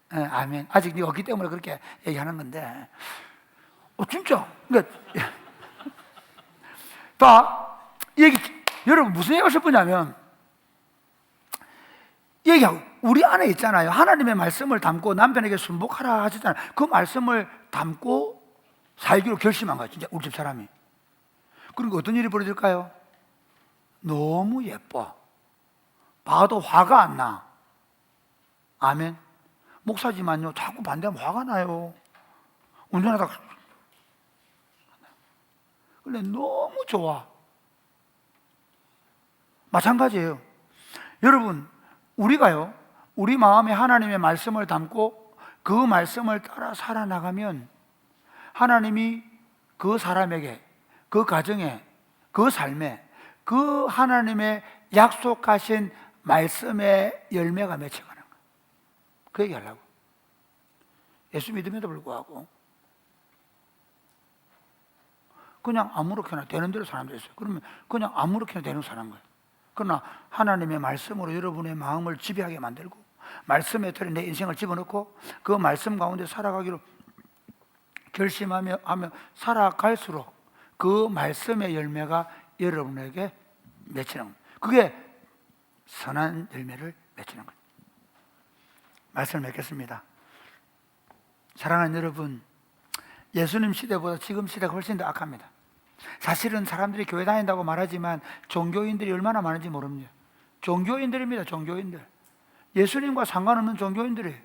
아멘. 아직 네가 없기 때문에 그렇게 얘기하는 건데, 진짜. 그러니까 봐, 여러분 무슨 얘기하고 싶으냐면, 얘기하고 우리 안에 있잖아요. 하나님의 말씀을 담고 남편에게 순복하라 하셨잖아요. 그 말씀을 담고 살기로 결심한 거예요. 진짜 우리 집 사람이. 그리고 어떤 일이 벌어질까요? 너무 예뻐. 봐도 화가 안 나. 아멘. 목사지만요, 자꾸 반대하면 화가 나요. 운전하다가. 근데 너무 좋아. 마찬가지예요. 여러분, 우리가요, 우리 마음에 하나님의 말씀을 담고 그 말씀을 따라 살아나가면 하나님이 그 사람에게, 그 가정에, 그 삶에 그 하나님의 약속하신 말씀의 열매가 맺혀가는 거예요. 그 얘기하려고. 예수 믿음에도 불구하고 그냥 아무렇게나 되는 대로 사람들이 있어요. 그러면 그냥 아무렇게나 되는 사람인 거예요. 그러나 하나님의 말씀으로 여러분의 마음을 지배하게 만들고 말씀의 틀에 내 인생을 집어넣고 그 말씀 가운데 살아가기로 결심하며 살아갈수록 그 말씀의 열매가 여러분에게 맺히는 겁니다. 그게 선한 열매를 맺히는 거예요. 말씀을 맺겠습니다. 사랑하는 여러분, 예수님 시대보다 지금 시대가 훨씬 더 악합니다. 사실은 사람들이 교회 다닌다고 말하지만 종교인들이 얼마나 많은지 모릅니다. 종교인들입니다. 종교인들. 예수님과 상관없는 종교인들이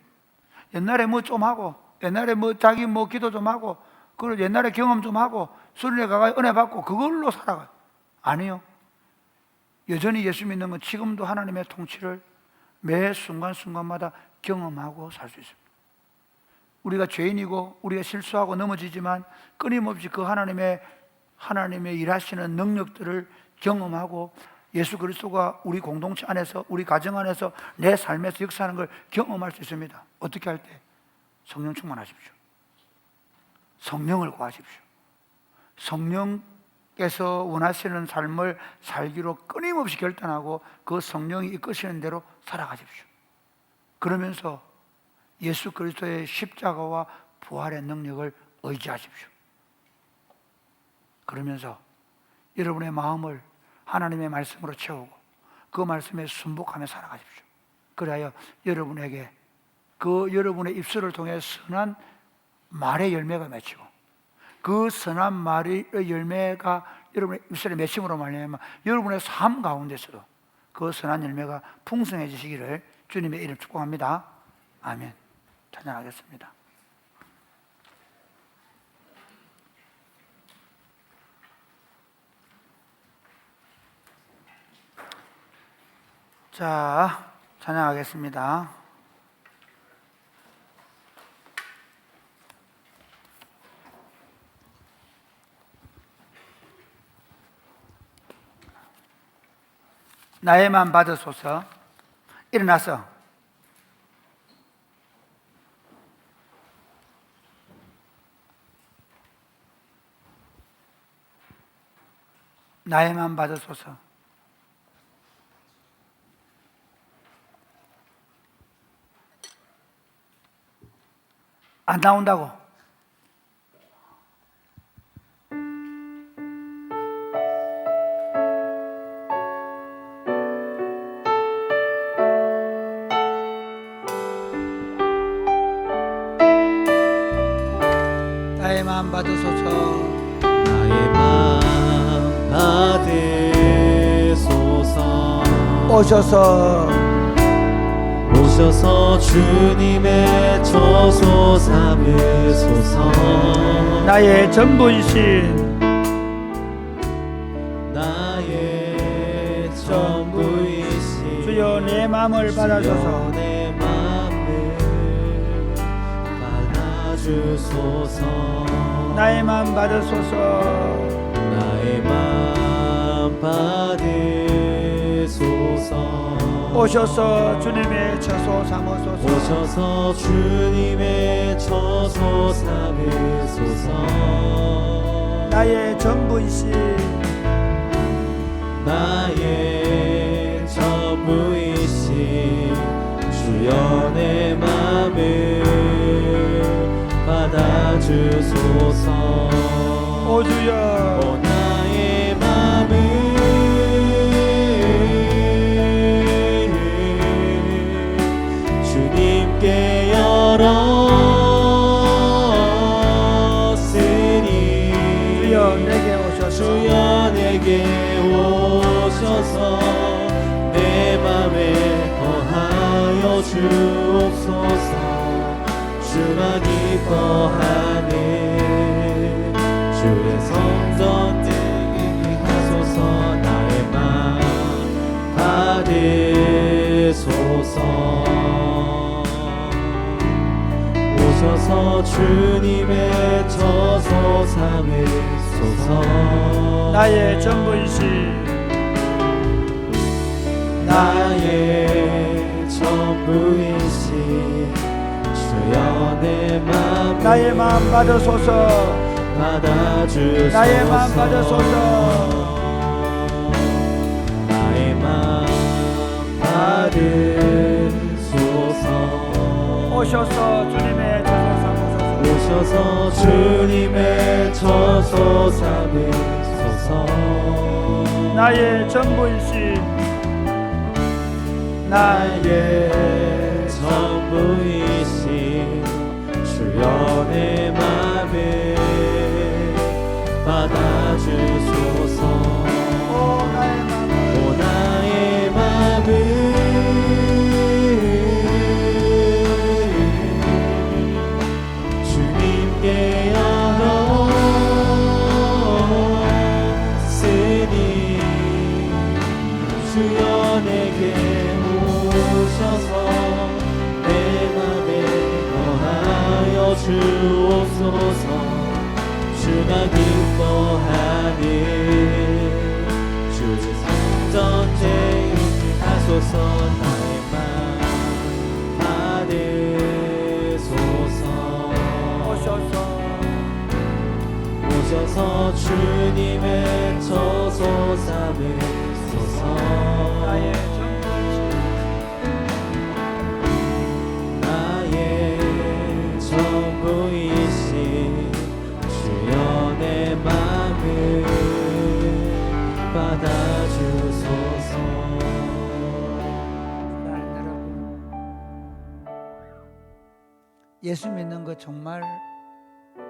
옛날에 뭐 좀 하고, 옛날에 뭐 자기 뭐 기도 좀 하고, 그리고 옛날에 경험 좀 하고 수련회 가가 은혜 받고 그걸로 살아가요. 아니요. 여전히 예수 믿는 건 지금도 하나님의 통치를 매 순간순간마다 경험하고 살 수 있습니다. 우리가 죄인이고 우리가 실수하고 넘어지지만 끊임없이 그 하나님의 일하시는 능력들을 경험하고 예수 그리스도가 우리 공동체 안에서, 우리 가정 안에서, 내 삶에서 역사하는 걸 경험할 수 있습니다. 어떻게 할 때? 성령 충만하십시오. 성령을 구하십시오. 성령께서 원하시는 삶을 살기로 끊임없이 결단하고 그 성령이 이끄시는 대로 살아가십시오. 그러면서 예수 그리스도의 십자가와 부활의 능력을 의지하십시오. 그러면서 여러분의 마음을 하나님의 말씀으로 채우고 그 말씀에 순복하며 살아가십시오. 그래야 여러분에게 그 여러분의 입술을 통해 선한 말의 열매가 맺히고 그 선한 말의 열매가 여러분의 입술의 맺힘으로 말미암아 여러분의 삶 가운데서도 그 선한 열매가 풍성해지시기를 주님의 이름 축복합니다. 아멘. 찬양하겠습니다. 자, 찬양하겠습니다. 나에만 받으소서. 일어나서 나에만 받으소서. 안 나온다고. 나에만 받으소서. 나의 맘 받으소서. 오셔서 주님의 처소 삼으소서. 나의 전부이신 나의 전부이신 주여 내 마음을 받아줘서. 내 마음을 받아주소서. 나의 마음 받으소서. 나의 마음 받으소서. 오셔서 주님의 처소 삼으소서. 오셔서 주님의 처소 삼으소서. 나의 전부이신 나의 전부이신 주여 내 맘을 받아주소서. 오 주여 오 나의 맘을 주님께 열었으니 주여 내게 오셔서. 주여 내게 오셔서 내 맘에 거하여 주옵소서. 주가 기뻐하는 주의 성전 등하소서. 나의 맘 받으소서. 오셔서 오셔서 주님의 저소 삼으소서. 나의 전부이신 나의 전부이신 주여 내 맘 나의 마음 받으소서 받아주소서. 나의 마음 받으소서 나의 마음 받으소서. 오셔서 주님의 저소 삼으소서 오셔서 주님의 저소 삼으소서. 나의 전부이신 나의 전부이신 주여 내 맘을 받아주소서. 오 나의 맘을 주님께 열었으니 주여 내게 오셔서 내 맘에 거하여 주옵소서. 주가 기뻐하는 주의 성전에 하소서. 나의 맘 받으소서. 오셔서 주님의 저소 삼으소서. 나의 전부이신 주여 내 맘을 받아주소서. 여러분, 예수 믿는 거 정말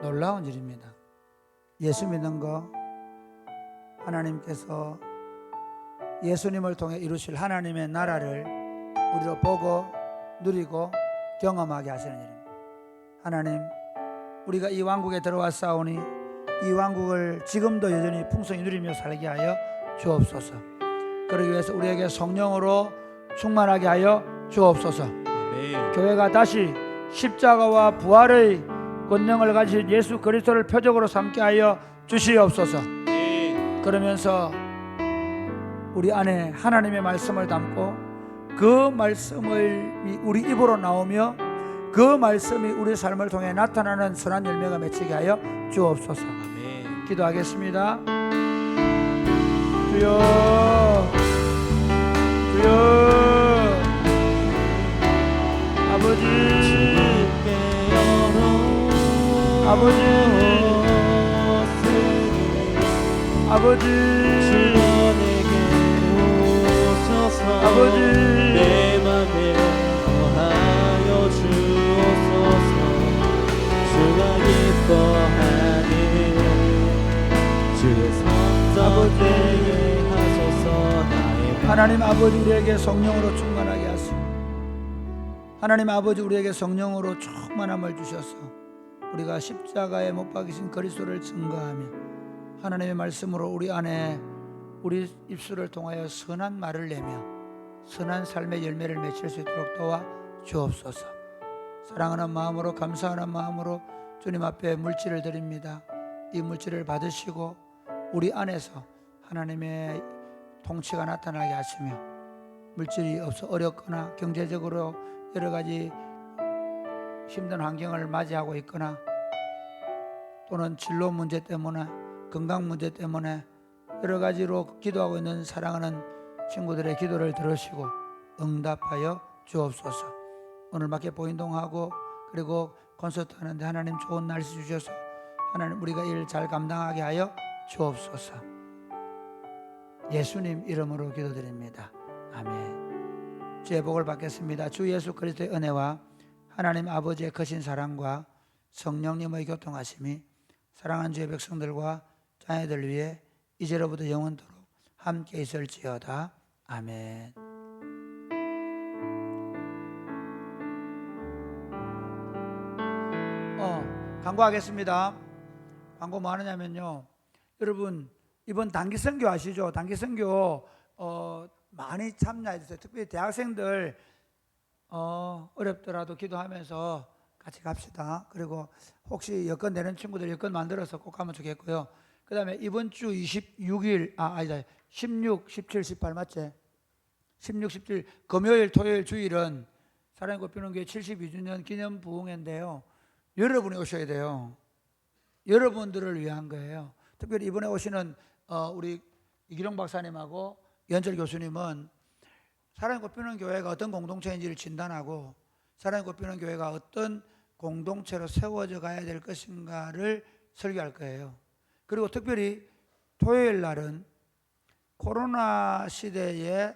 놀라운 일입니다. 예수 믿는 거 하나님께서 예수님을 통해 이루실 하나님의 나라를 우리로 보고 누리고 경험하게 하시는 일입니다. 하나님, 우리가 이 왕국에 들어왔사오니 이 왕국을 지금도 여전히 풍성히 누리며 살게 하여 주옵소서. 그러기 위해서 우리에게 성령으로 충만하게 하여 주옵소서. 아멘. 교회가 다시 십자가와 부활의 권능을 가진 예수 그리스도를 표적으로 삼게 하여 주시옵소서. 그러면서 우리 안에 하나님의 말씀을 담고 그 말씀을 우리 입으로 나오며 그 말씀이 우리 삶을 통해 나타나는 선한 열매가 맺히게 하여 주옵소서. 아멘. 기도하겠습니다. 주여, 주여, 아버지, 아버지, 아버지, 아버지, 내 맘에 거하여 주옵소서. 주가 기뻐하는 주의 성전에 하소서. 나의 하나님 아버지 우리에게 성령으로 충만하게 하시고 하나님 아버지 우리에게 성령으로 충만함을 주셔서 우리가 십자가에 못 박이신 그리스도를 증거하며 하나님의 말씀으로 우리 안에 우리 입술을 통하여 선한 말을 내며 선한 삶의 열매를 맺힐 수 있도록 도와 주옵소서. 사랑하는 마음으로 감사하는 마음으로 주님 앞에 물질을 드립니다. 이 물질을 받으시고 우리 안에서 하나님의 통치가 나타나게 하시며 물질이 없어 어렵거나 경제적으로 여러 가지 힘든 환경을 맞이하고 있거나 또는 진로 문제 때문에 건강 문제 때문에 여러 가지로 기도하고 있는 사랑하는 친구들의 기도를 들으시고 응답하여 주옵소서. 오늘 마켓 보인동하고 그리고 콘서트 하는데 하나님 좋은 날씨 주셔서 하나님 우리가 일 잘 감당하게 하여 주옵소서. 예수님 이름으로 기도드립니다. 아멘. 주의 복을 받겠습니다. 주 예수 그리스도의 은혜와 하나님 아버지의 크신 사랑과 성령님의 교통하심이 사랑하는 주의 백성들과 자녀들 위해 이제로부터 영원토록 함께 있을지어다. 아멘. 광고하겠습니다. 광고 뭐 하느냐면요, 여러분 이번 단기 선교 아시죠? 단기 선교 많이 참여해 주세요. 특별히 대학생들 어렵더라도 기도하면서 같이 갑시다. 그리고 혹시 여권 내는 친구들 여권 만들어서 꼭 가면 좋겠고요. 그 다음에 이번 주 26일, 아니다, 16, 17, 18 맞지? 16, 17 금요일, 토요일, 주일은 사랑의 꽃피는 교회 72주년 기념 부흥회인데요. 여러분이 오셔야 돼요. 여러분들을 위한 거예요. 특별히 이번에 오시는 우리 이기룡 박사님하고 연철 교수님은 사랑의 꽃피는 교회가 어떤 공동체인지를 진단하고 사랑의 꽃피는 교회가 어떤 공동체로 세워져 가야 될 것인가를 설교할 거예요. 그리고 특별히 토요일 날은 코로나 시대에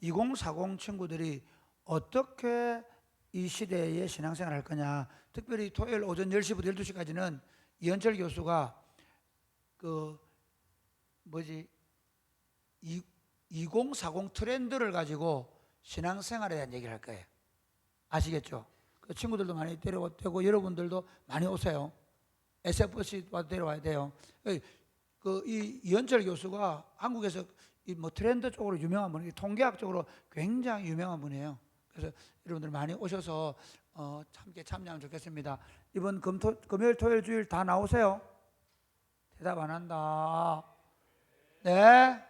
2040 친구들이 어떻게 이 시대에 신앙생활 할 거냐. 특별히 토요일 오전 10시부터 12시까지는 이현철 교수가 2040 트렌드를 가지고 신앙생활에 대한 얘기를 할 거예요. 아시겠죠? 그 친구들도 많이 데려오고 여러분들도 많이 오세요. SFC 와도 데려와야 돼요. 이 이현철 교수가 한국에서 트렌드 쪽으로 유명한 분이 통계학적으로 굉장히 유명한 분이에요. 그래서 여러분들 많이 오셔서 함께 참여하면 좋겠습니다. 이번 금요일, 토요일, 주일 다 나오세요. 대답 안 한다. 네?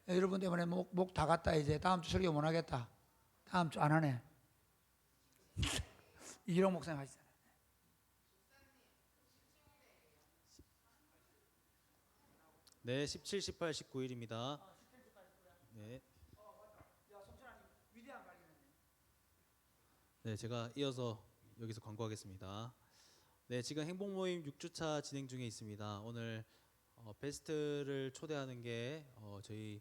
여러분 때문에 목 다 갔다. 이제 다음 주 설교 못 하겠다. 다음 주 안 하네. 이기룡 목사님 하시잖아요. 네, 17, 18, 19일입니다. 네. 네, 제가 이어서 여기서 광고하겠습니다. 네, 지금 행복 모임 6주차 진행 중에 있습니다. 오늘 베스트를 초대하는 게 저희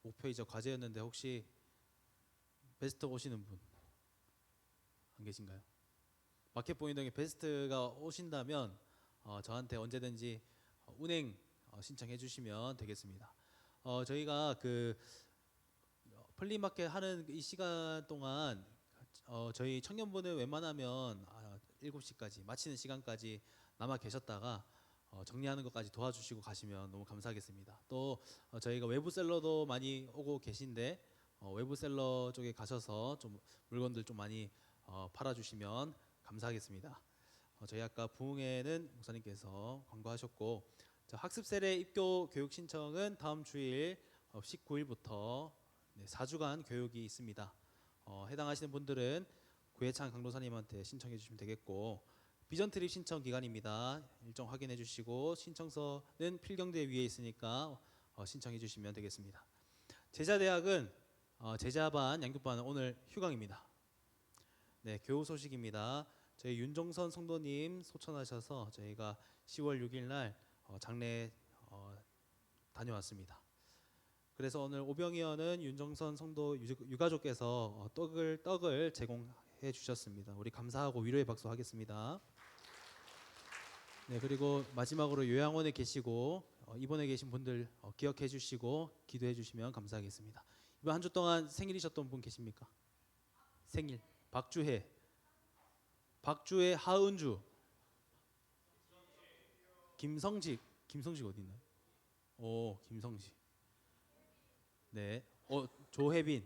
목표이자 과제였는데 혹시 베스트 오시는 분 안 계신가요? 마켓 보인동에 베스트가 오신다면 저한테 언제든지 운행 신청해 주시면 되겠습니다. 저희가 그 플리마켓 하는 이 시간 동안 저희 청년분은 웬만하면 7시까지 마치는 시간까지 남아 계셨다가 정리하는 것까지 도와주시고 가시면 너무 감사하겠습니다. 또 저희가 외부 셀러도 많이 오고 계신데 외부 셀러 쪽에 가셔서 좀 물건들 좀 많이 팔아주시면 감사하겠습니다. 저희 아까 부흥회는 목사님께서 광고하셨고 학습 세례 입교 교육 신청은 다음 주일 19일부터 4주간 교육이 있습니다. 해당하시는 분들은 구혜찬 강도사님한테 신청해 주시면 되겠고 비전 트립 신청 기간입니다. 일정 확인해 주시고 신청서는 필경대 위에 있으니까 신청해 주시면 되겠습니다. 제자대학은 제자반 양육반은 오늘 휴강입니다. 네, 교우 소식입니다. 저희 윤정선 성도님 소천하셔서 저희가 10월 6일 날 장례 다녀왔습니다. 그래서 오늘 오병이어는 윤정선 성도 유가족께서 떡을 제공해 주셨습니다. 우리 감사하고 위로의 박수 하겠습니다. 네, 그리고 마지막으로 요양원에 계시고 입원해 계신 분들 기억해 주시고 기도해 주시면 감사하겠습니다. 이번 한 주 동안 생일이셨던 분 계십니까? 생일 박주혜, 하은주, 김성식 어디 있나요? 김성식. 네, 조혜빈.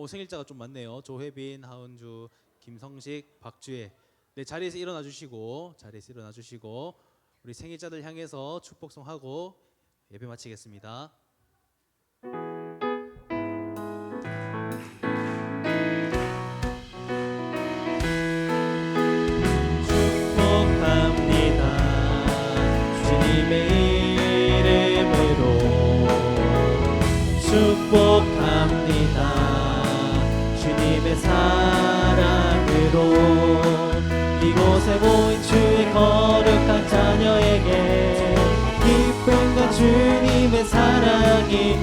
생일자가 좀 많네요. 조혜빈, 하은주, 김성식, 박주혜. 네, 자리에서 일어나 주시고 우리 생일자들 향해서 축복송하고 예배 마치겠습니다. 축복합니다. 주님의 사랑으로 이곳에 모인 주의 거룩한 자녀에게 기쁨과 주님의 사랑이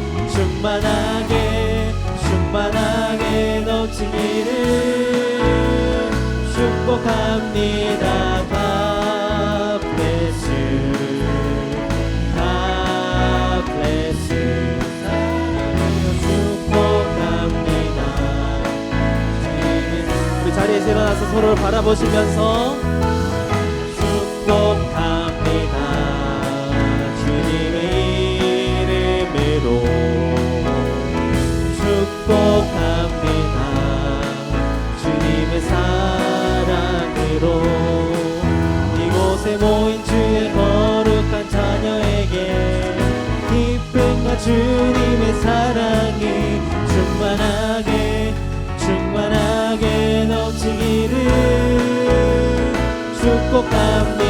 충만하게 넘치기를 축복합니다. God bless you. God bless you. 자리에서 일어나서 서로를 바라보시면서 축복합니다. 주님의 이름으로 축복합니다. 주님의 사랑 주님의 사랑이 충만하게 넘치기를 축복합니다.